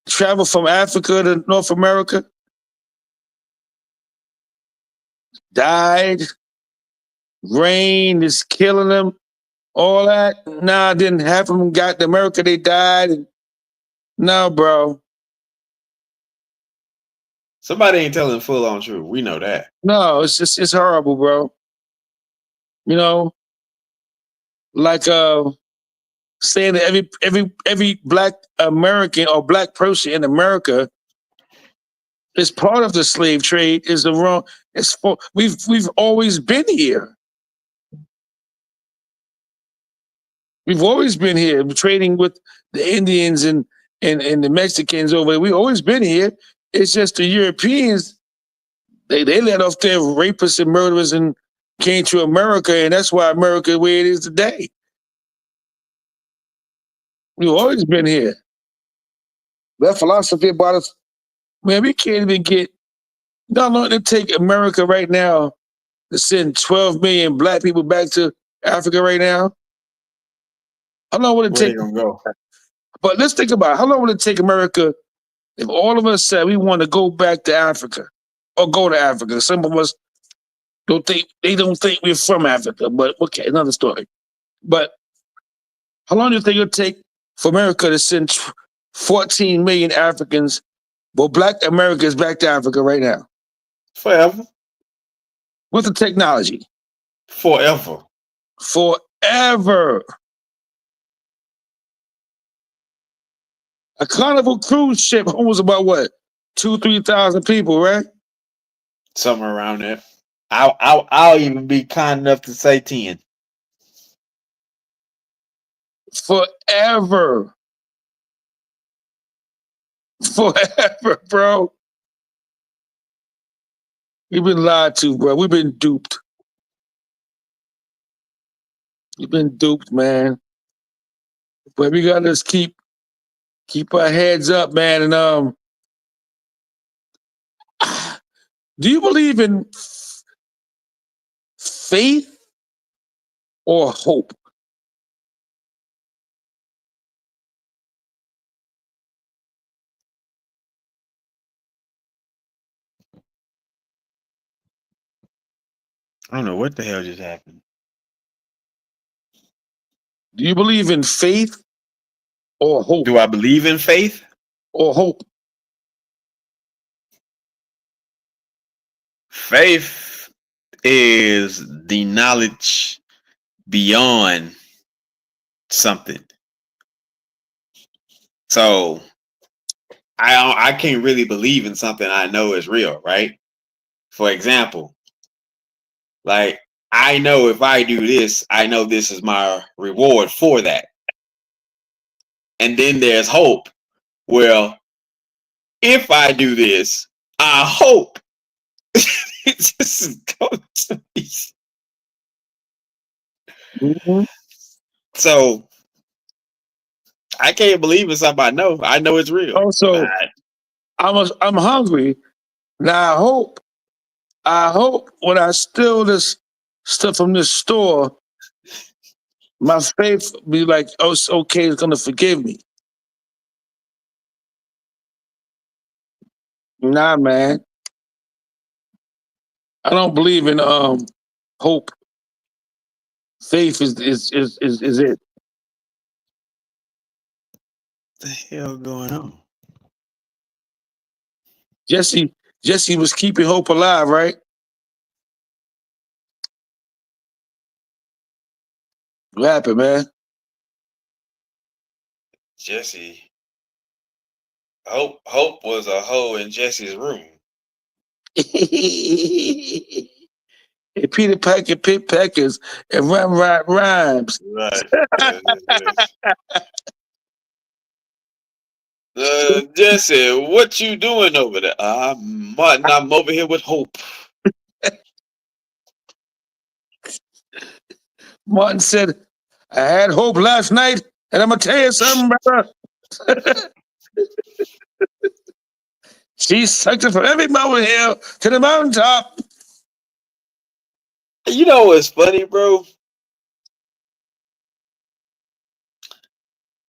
to travel from Africa to North America. Died. Rain is killing them. All that. Nah, then half of them got to America, they died. No, bro. Somebody ain't telling the full on truth. We know that. No, it's horrible, bro. You know, like saying that every black American or black person in America is part of the slave trade is the wrong. It's for we've always been here. We've always been here trading with the Indians and the Mexicans over there. We've always been here. It's just the Europeans, they let off their rapists and murderers and came to America, and that's why America is where it is today. We've always been here. That philosophy about us, man, we can't even get, not long to take America right now to send 12 million black people back to Africa right now. How long would it Where take? they gonna go? But let's think about it. How long would it take America if all of us said we want to go back to Africa or go to Africa? Some of us don't think we're from Africa, but okay, another story. But how long do you think it'll take for America to send 14 million Africans, well, black Americans back to Africa right now? Forever. With the technology. Forever. Forever. A Carnival cruise ship holds about what? 2,000-3,000 people, right? Somewhere around there. I'll even be kind enough to say 10. Forever. Forever, bro. We've been lied to, bro. We've been duped. We've been duped, man. But we gotta just keep our heads up, man. And do you believe in faith or hope? I don't know what the hell just happened. Do you believe in faith or hope? Do I believe in faith or hope? Faith is the knowledge beyond something. So I can't really believe in something I know is real, right? For example, like I know if I do this, I know this is my reward for that. And then there's hope. Well, if I do this, I hope this is going to be. Mhm. So I can't believe in something I know. I know it's real. Also, I'm hungry. Now I hope when I steal this stuff from this store, my faith be like, oh, it's okay, it's gonna forgive me. Nah, man. I don't believe in hope. Faith is it. The hell going on? Jesse was keeping hope alive, right? What happened, man? Jesse. Hope was a hoe in Jesse's room. And Peter Packer pick peckers and rhymes. Right. Jesse, what you doing over there? Martin, I'm over here with Hope. Martin said, I had hope last night, and I'm gonna tell you something, brother. She sucked it from every mountain hill to the mountaintop. You know what's funny, bro?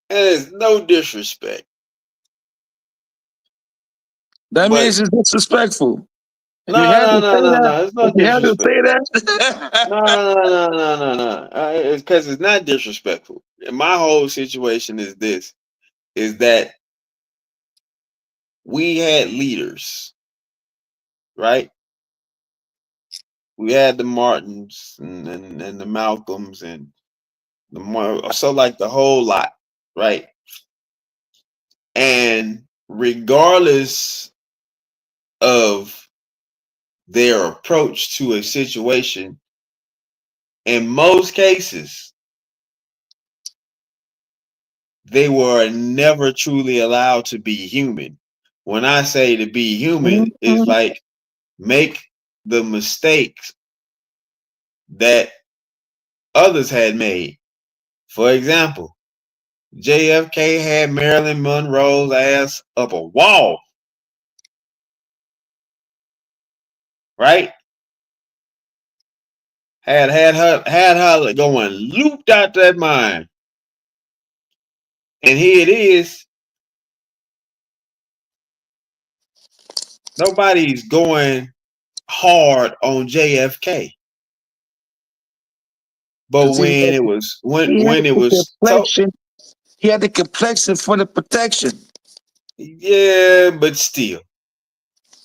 And it's no disrespect. That But means it's disrespectful. If you had to say no. that, It's no if you had to disrespect. say that, No. It's because it's not disrespectful. And my whole situation is this: is that we had leaders, right? We had the Martins and the Malcolms and so like the whole lot, right? And regardless of their approach to a situation, in most cases, they were never truly allowed to be human. When I say to be human, it's like make the mistakes that others had made. For example, JFK had Marilyn Monroe's ass up a wall, right? Had her going looped out that mind. And here it is. Nobody's going hard on JFK. But because when it was he had when it the was so complexion. He had the complexion for the protection. yeah, but still,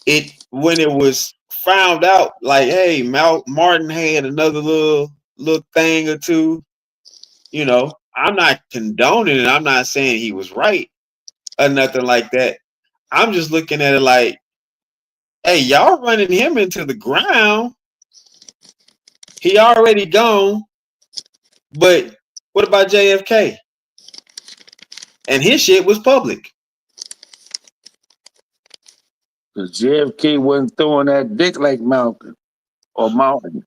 it when it was found out, like, hey, Martin had another little thing or two. I'm not condoning it. I'm not saying he was right or nothing like that. I'm just looking at it like, hey, y'all running him into the ground. He already gone. But what about JFK? And his shit was public. Because JFK wasn't throwing that dick like Malcolm or Mountain.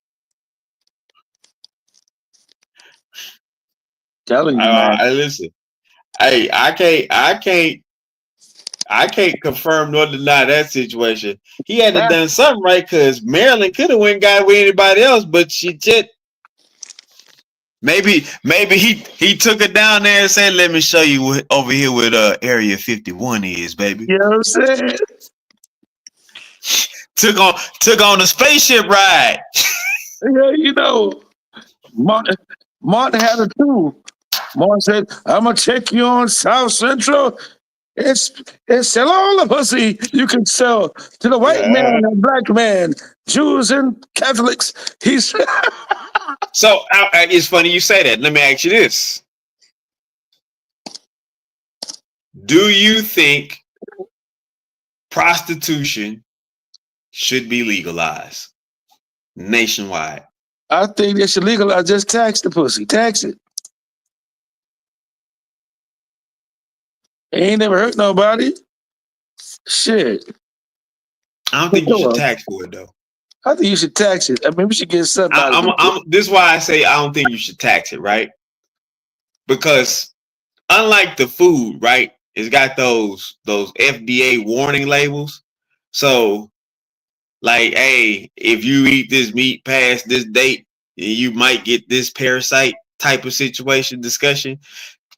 Telling you, man. I listen. Hey, I can't confirm nor deny that situation. He had to done something right because Marilyn could have went and got with anybody else, but she just maybe he took her down there and said, "Let me show you over here what Area 51 is, baby." You know what I'm saying? Took on a spaceship ride. Yeah, Martin had it too. Martin said, I'm gonna take you on South Central. It's sell all the pussy you can sell to the white man Yeah. and black man, Jews and Catholics. He's So it's funny you say that. Let me ask you this: do you think prostitution should be legalized nationwide? I think they should legalize, just tax the pussy. Tax it. Ain't never hurt nobody. Shit. I don't think you should tax for it though. I think you should tax it. I mean, we should get something out of it. This is why I say I don't think you should tax it, right? Because unlike the food, right, it's got those FDA warning labels. So, like, hey, if you eat this meat past this date, you might get this parasite type of situation discussion.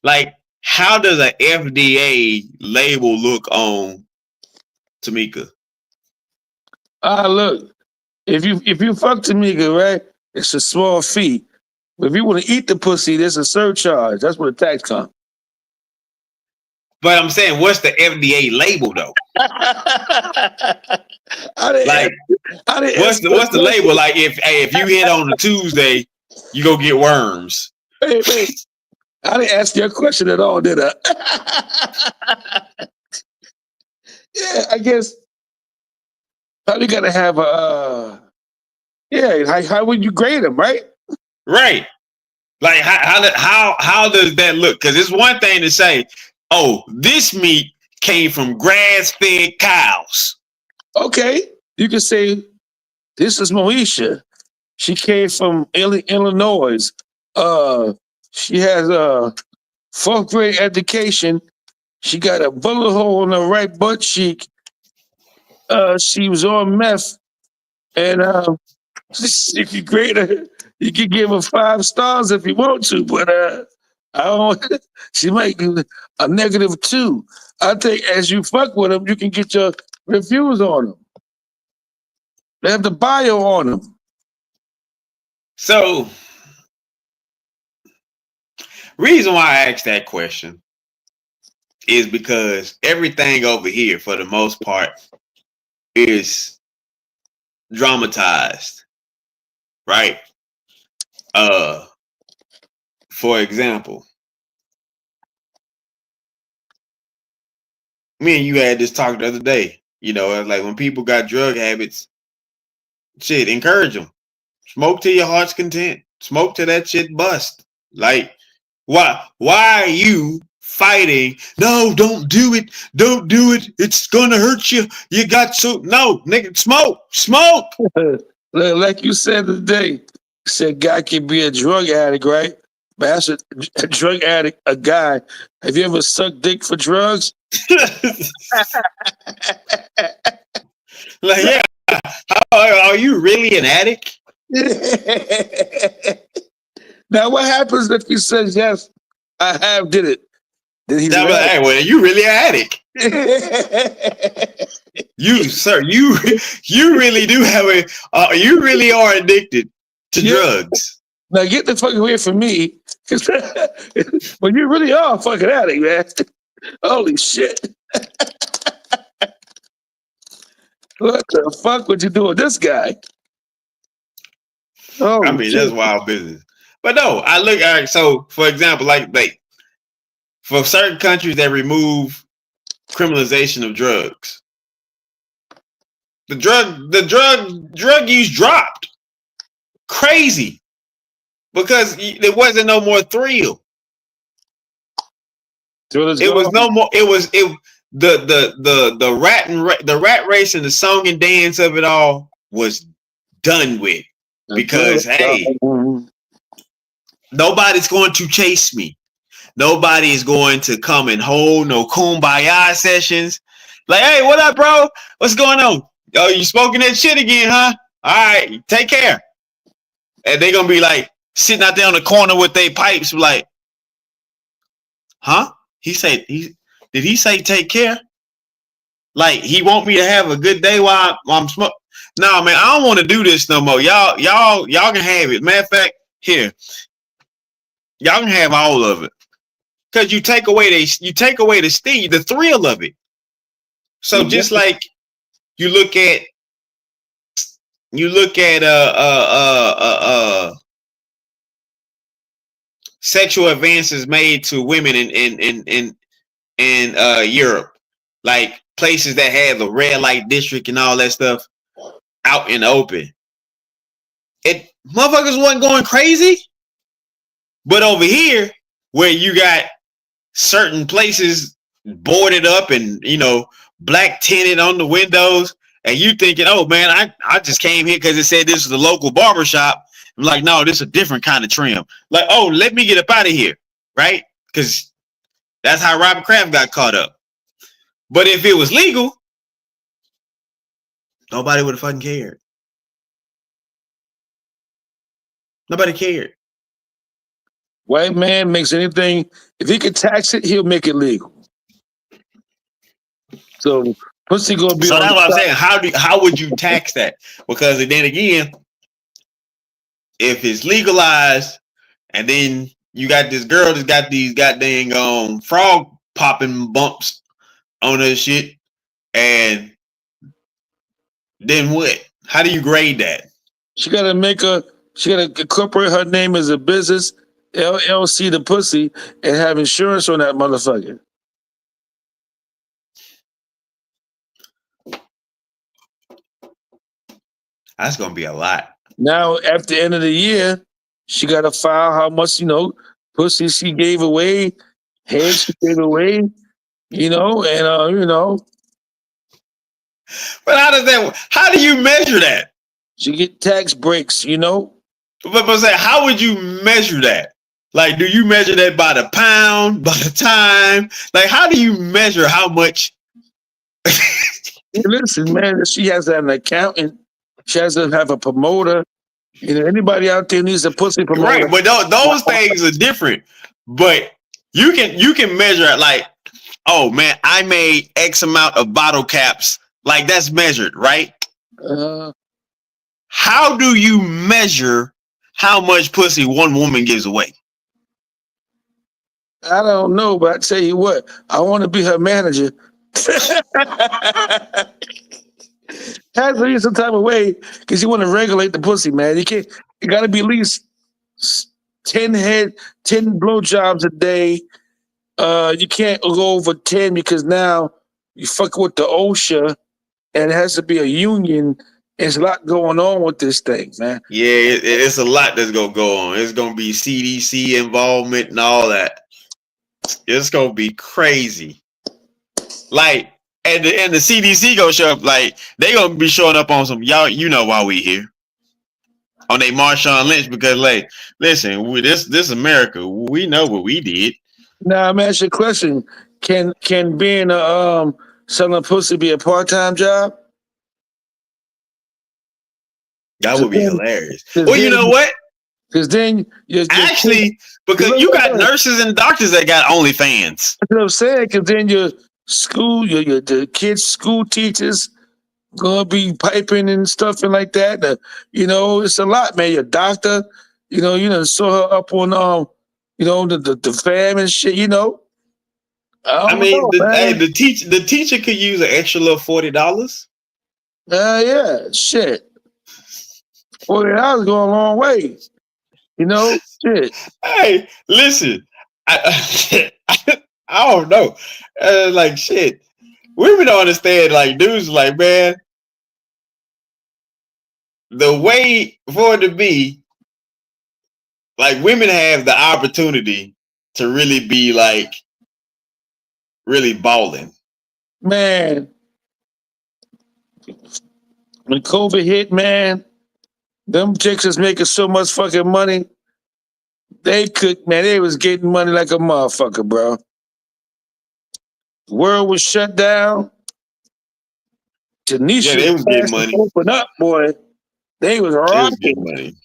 Like, how does an FDA label look on Tamika? Look, if you fuck Tamika, right, it's a small fee. But if you want to eat the pussy, there's a surcharge. That's where the tax comes. But I'm saying, what's the FDA label though? I didn't, Like, I didn't what's the label? Like, if you hit on a Tuesday, you go get worms. Wait. I didn't ask you a question at all, did I? Yeah, I guess probably gotta have a. Yeah, how would you grade them, right? Right. Like, how does that look? Because it's one thing to say, oh, this meat came from grass-fed cows. Okay, you can say this is Moesha. She came from Illinois. She has a fourth grade education. She got a bullet hole in her right butt cheek. She was on meth, and if you grade her, you can give her 5 stars if you want to, but I don't. She might give a -2. I think as you fuck with them, you can get your reviews on them. They have the bio on them. So, reason why I asked that question is because everything over here, for the most part, is dramatized, right? For example, me and you had this talk the other day. You know, like when people got drug habits, shit, encourage them. Smoke to your heart's content. Smoke till that shit bust. Like, why are you fighting? No, don't do it. Don't do it. It's gonna hurt you. You got so no, nigga, smoke. Like you said today, you said guy can be a drug addict, right? But as a drug addict, a guy, have you ever sucked dick for drugs? Like, yeah, are you really an addict? Now, what happens if he says, yes, I have did it? Then he's Like, hey, well, you really an addict. You, sir, you really do have you really are addicted to drugs. Now get the fuck away from me. Well, you really are a fucking addict, man. Holy shit. What the fuck would you do with this guy? Oh, I mean, that's wild business. But no, I look at, so for example, like for certain countries that remove criminalization of drugs, the drug use dropped crazy because there wasn't no more thrill. It was no more. It was the rat race and the song and dance of it all was done with because hey, nobody's going to chase me. Nobody is going to come and hold no kumbaya sessions. Like, hey, what up, bro? What's going on? Oh, you smoking that shit again, huh? All right, take care. And they're gonna be like sitting out there on the corner with their pipes, like, huh? Did he say take care? Like he want me to have a good day while I'm smoking? No, man, I don't want to do this no more. Y'all can have it. Matter of fact, here, y'all can have all of it. Because you take away the steam, the thrill of it. So just like you look at sexual advances made to women in Europe, like places that have the red light district and all that stuff out in the open. It motherfuckers wasn't going crazy. But over here, where you got certain places boarded up and black tinted on the windows, and you thinking, oh man, I just came here because it said this is the local barbershop. I'm like, no, this is a different kind of trim. Like, oh, let me get up out of here, right? Because that's how Robert Kraft got caught up. But if it was legal, nobody would have fucking cared. Nobody cared. White man makes anything, if he can tax it, he'll make it legal. So Pussy gonna be So on that's the what I'm top. saying. How would you tax that? Because then again, if it's legalized, and then you got this girl that's got these goddamn frog popping bumps on her shit, and then what? How do you grade that? She gotta incorporate her name as a business, LLC the pussy, and have insurance on that motherfucker. That's gonna be a lot. Now, at the end of the year, she gotta file how much, pussy she gave away, head she gave away, and But how does that? How do you measure that? she get tax breaks. But I'm saying, how would you measure that? Like, do you measure that by the pound, by the time? Like, how do you measure how much? Listen, man, she has to have an accountant. She has to have a promoter. Anybody out there needs a pussy promoter. Right, but those things are different. But you can measure it like, oh man, I made X amount of bottle caps. Like that's measured, right? Uh, How do you measure how much pussy one woman gives away? I don't know, but I tell you what, I want to be her manager. Has to be some type of way because you want to regulate the pussy, man. You can't. You got to be at least 10 blowjobs a day. You can't go over 10 because now you fuck with the OSHA, and it has to be a union. There's a lot going on with this thing, man. Yeah, it's a lot that's gonna go on. It's gonna be CDC involvement and all that. It's gonna be crazy. Like, and the CDC gonna show up. Like, they gonna be showing up on some y'all. You know why we here on a Marshawn Lynch because, like, listen, this America, we know what we did. Now, I'm asking you a question: Can being a selling pussy be a part-time job? That would be hilarious. Because Well, you know what? then your Actually, because you got nurses and doctors that got OnlyFans. You know what I'm saying? Because then your school, the kids' school teachers gonna be piping and stuff and like that. It's a lot, man. Your doctor, saw her up on the fam and shit. I I don't mean, know, man. the teacher could use an extra little $40. Yeah, shit. $40 go a long way. Shit. Hey, listen, I I don't know, like shit. Women don't understand. Like dudes, like man, the way for it to be, like women have the opportunity to really be like really balling. Man, when COVID hit, man, them chicks is making so much fucking money. They was getting money like a motherfucker, bro. The world was shut down. Yeah, Tanisha they was getting was money. open up, boy. They was They was getting rocking. money.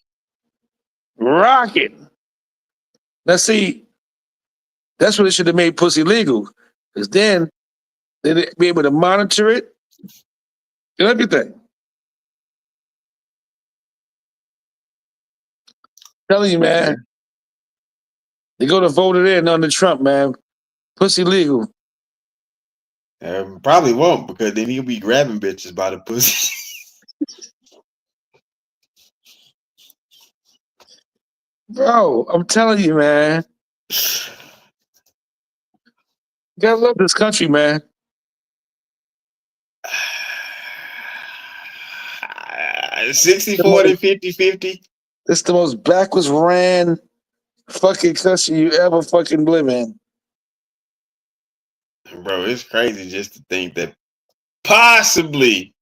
Rocking. Now see, that's what they should have made pussy legal. Because then they'd be able to monitor it and everything. Telling you, man. They go to vote it in under Trump, man. Pussy legal. Probably won't because then he'll be grabbing bitches by the pussy. Bro, I'm telling you, man. You gotta love this country, man. 60-40, 50-50. It's the most backwards ran fucking country you ever fucking live in. Bro, it's crazy just to think that possibly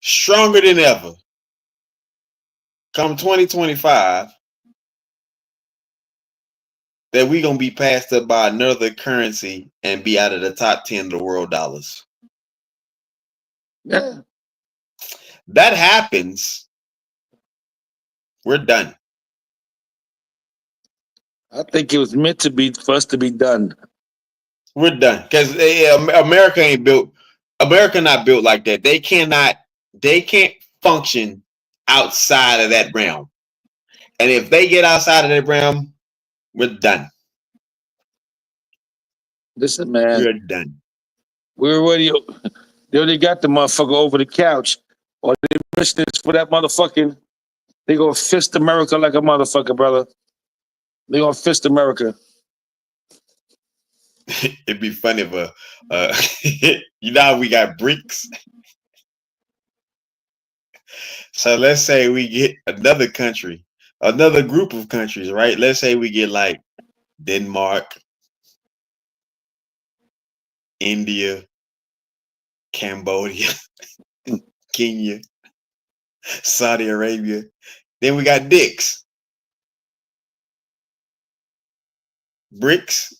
stronger than ever come 2025 that we gonna be passed up by another currency and be out of the top 10 of the world dollars. Yeah. That happens, we're done. I think it was meant to be for us to be done. We're done because America ain't built. America not built like that. They cannot. They can't function outside of that realm. And if they get outside of that realm, we're done. Listen, man, We're done. they already got the motherfucker over the couch. Or they wish this for that motherfucking. They gonna fist America like a motherfucker, brother. They gonna fist America. It'd be funny if you know how we got BRICS. So let's say we get another country, another group of countries, right? Let's say we get like Denmark, India, Cambodia, Kenya, Saudi Arabia. Then we got dicks. BRICS,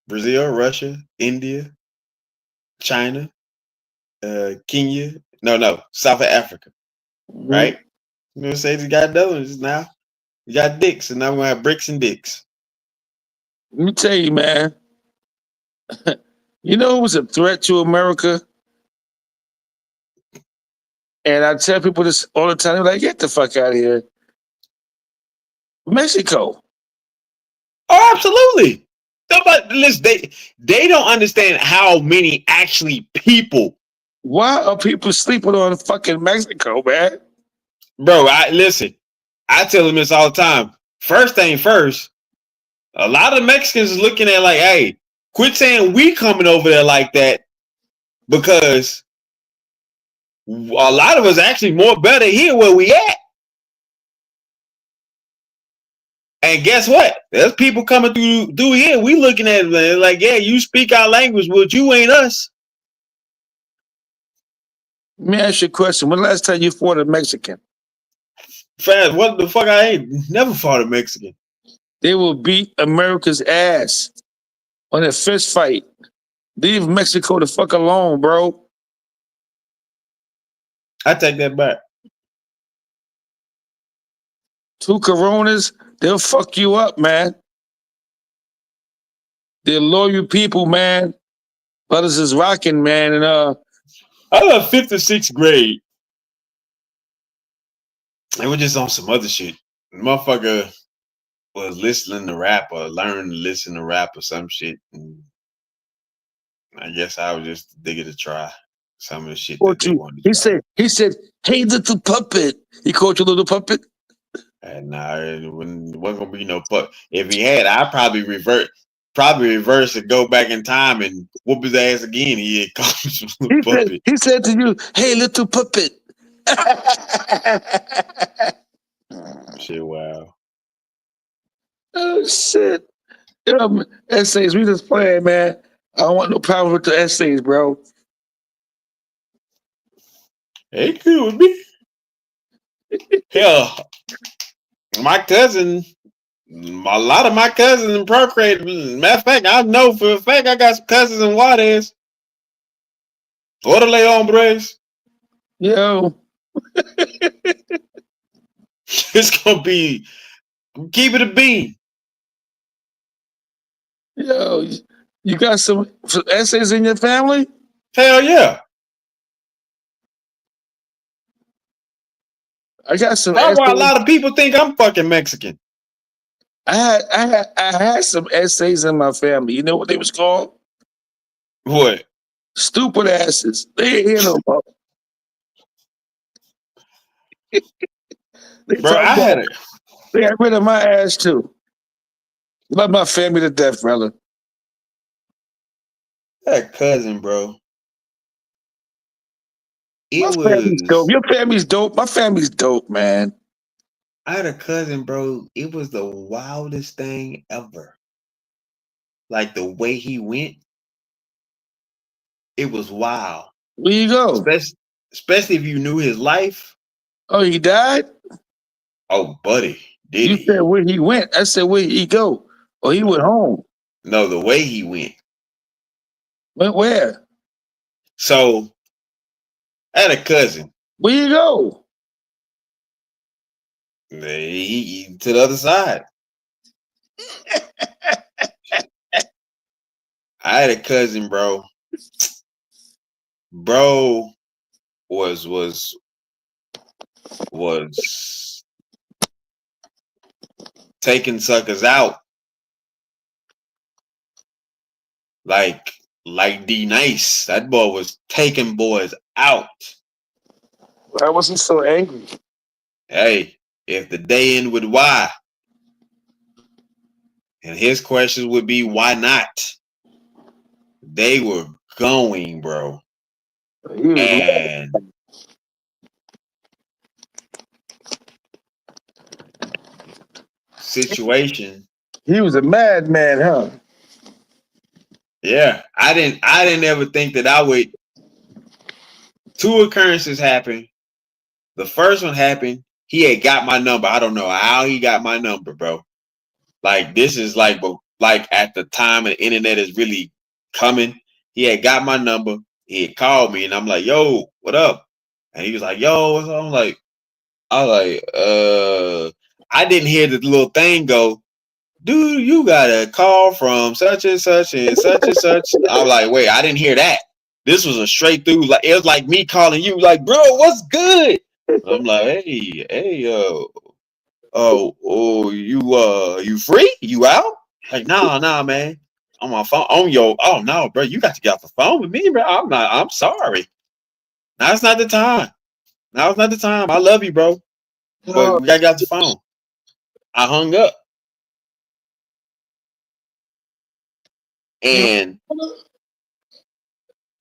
Brazil, Russia, India, China, Kenya. No, South Africa, Mhm. right? You know what I'm saying? You got those now. You got dicks, and now we're gonna have bricks and dicks. Let me tell you, man. You know who was a threat to America? And I tell people this all the time. They're like, get the fuck out of here. Mexico. Oh, absolutely. Nobody, listen, they don't understand how many actually people, Why are people sleeping on fucking Mexico, man? bro. I listen. I tell them this all the time. First thing first, a lot of Mexicans is looking at like, hey, quit saying we coming over there like that because a lot of us actually more better here where we at. And guess what? There's people coming through here. We looking at it like, yeah, you speak our language, but you ain't us. Let me ask you a question. When the last time you fought a Mexican? Fast, what the fuck? I ain't never fought a Mexican. They will beat America's ass on a fist fight. Leave Mexico the fuck alone, bro. I take that back. 2 Coronas, they'll fuck you up, man. They're loyal people, man. Brothers is rocking, man. And I was 5th or 6th grade. And we're just on some other shit. Motherfucker was listening to rap or learning to listen to rap or some shit. And I guess I was just digging to try some of the shit that they wanted to try. he said, hey, little puppet. He called you little puppet? And nah, it wasn't gonna be no pup. If he had, I'd probably reverse and go back in time and whoop his ass again. He had called me some little puppet. He said to you, hey, little puppet. Shit, wow. Oh, shit. Essays, we just playing, man. I don't want no problem with the essays, bro. Hey, cool with me. Hell, my cousin, a lot of my cousins procreated. Matter of fact, I know for a fact I got some cousins in Juarez. Orderly hombres. Yo, It's gonna be keep it a bean. yo, you got some essays in your family? Hell yeah. I got some That's why a essays. lot of people think I'm fucking Mexican. I had some essays in my family. You know what they was called? What? Stupid asses. They ain't here no more. They Bro, talk I had about it. they got rid of my ass too. Love my family to death, brother. That cousin, bro. My It family's dope. was. Your family's dope. My family's dope, man. I had a cousin, bro. It was the wildest thing ever. Like the way he went, it was wild. Where you go? Especially if you knew his life. Oh, he died? Oh, buddy, did You said he? where he went. I said where he go? Oh, he went home. No, the way he went. Went where? So I had a cousin. Where you go? He to the other side. I I had a cousin, bro. Bro was taking suckers out like D Nice. That boy was taking boys out. Why was he so angry? Hey, if the day end with why, and his questions would be why not? They were going, bro. He was And situation. he was a madman, huh? Yeah, I didn't ever think that I would. Two occurrences happened. The first one happened. He had got my number. I don't know how he got my number, bro. Like this is like at the time the internet is really coming. He had got my number. He had called me, and I'm like, "Yo, what up?" And he was like, "Yo, what's up?" I was like, I didn't hear the little thing go. Dude, you got a call from such and such and such and such. I was like, wait, I didn't hear that. This was a straight through. Like it was like me calling you, like, bro, what's good? I'm like, hey, you free? You out? Like, nah, man. On my phone, on your, oh no, bro, you got to get off the phone with me, bro. I'm sorry. Now's not the time. Now's not the time. I love you, bro, but Oh, we gotta get off the phone. I hung up, you and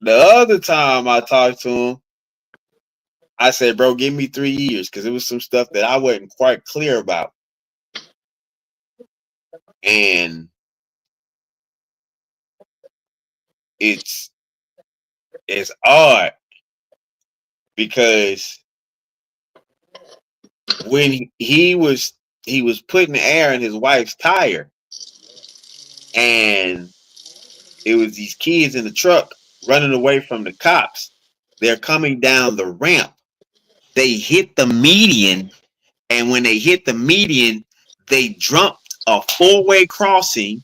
the other time I talked to him, I said, bro, give me 3 years because it was some stuff that I wasn't quite clear about. And it's odd because when he was putting air in his wife's tire, and it was these kids in the truck running away from the cops. They're coming down the ramp. They hit the median, and when they hit the median, they jumped a four-way crossing,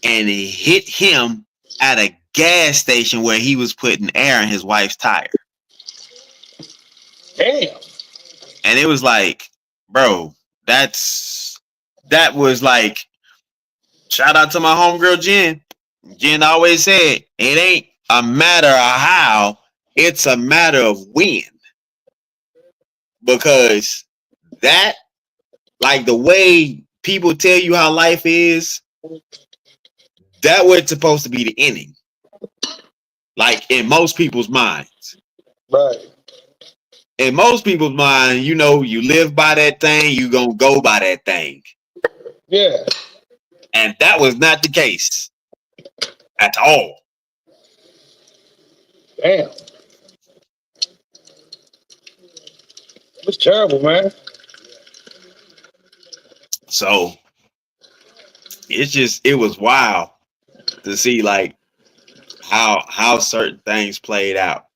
and it hit him at a gas station where he was putting air in his wife's tire. damn. And it was like, bro, that was like, shout out to my homegirl Jen. Jen always said, it ain't a matter of how, it's a matter of when. Because that, like the way people tell you how life is, that was supposed to be the ending. Like in most people's minds. Right. In most people's mind, you know, you live by that thing, you gonna go by that thing. Yeah. And that was not the case at all. Damn. It's terrible, man. So it was wild to see like how certain things played out.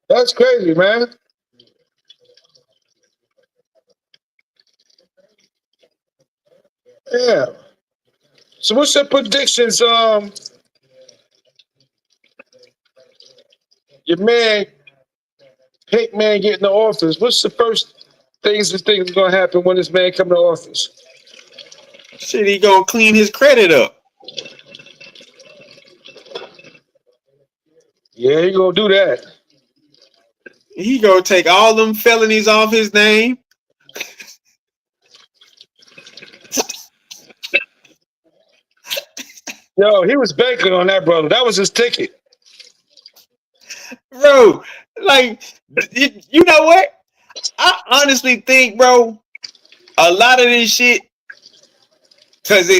That's crazy, man. Yeah. So what's your predictions? Your man, Pink Man, get in the office. What's the first things that think is gonna happen when this man come to office? Shit, he gonna clean his credit up. Yeah, he gonna do that. He gonna take all them felonies off his name. Yo, he was banking on that, brother. That was his ticket. Bro, like, you know what? I honestly think, bro, a lot of this shit, cause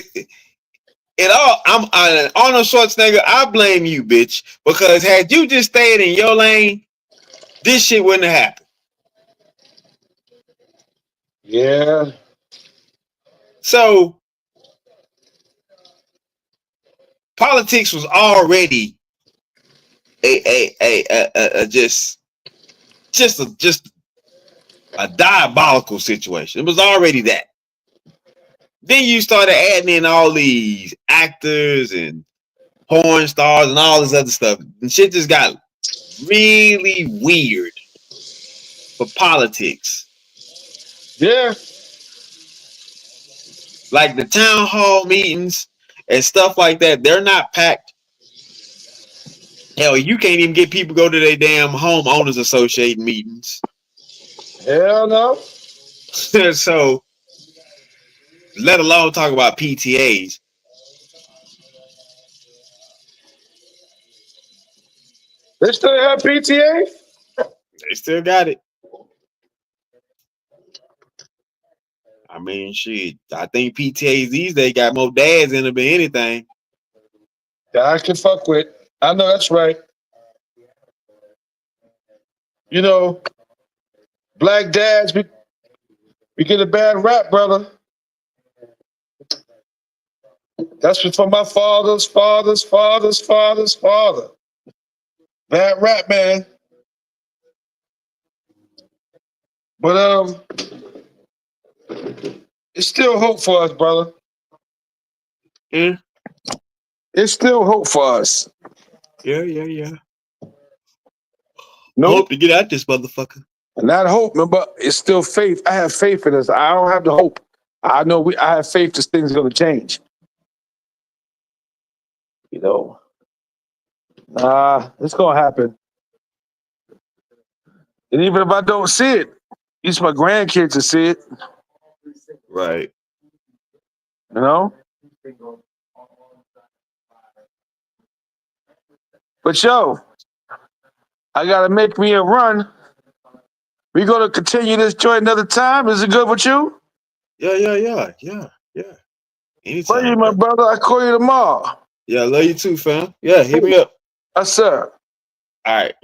I'm Arnold Schwarzenegger. I blame you, bitch, because had you just stayed in your lane, this shit wouldn't have happened. Yeah. So politics was already a just a diabolical situation. It was already that. Then you started adding in all these actors and porn stars and all this other stuff. And shit just got really weird for politics. Yeah. Like the town hall meetings and stuff like that, they're not packed. Hell, you can't even get people to go to their damn homeowners association meetings. Hell no. So, let alone talk about PTAs. They still have PTA? They still got it. I mean, shit. I think PTAs these days got more dads in them than anything. That I can fuck with. I know that's right. You know, black dads, we get a bad rap, brother. That's for my father's father. Bad rap, man. But it's still hope for us, brother. Yeah. It's still hope for us. Yeah. Nope. Hope to get out this motherfucker. Not hope, man, but it's still faith. I have faith in us. I don't have the hope. I know I have faith that things are going to change. You know, it's going to happen. And even if I don't see it, at least my grandkids will see it. Right. You know? But yo, I got to make me a run. We going to continue this joint another time? Is it good with you? Yeah. Anytime. Love you, my brother. I call you tomorrow. Yeah, love you too, fam. Yeah, hit me up. Yes, sir. All right.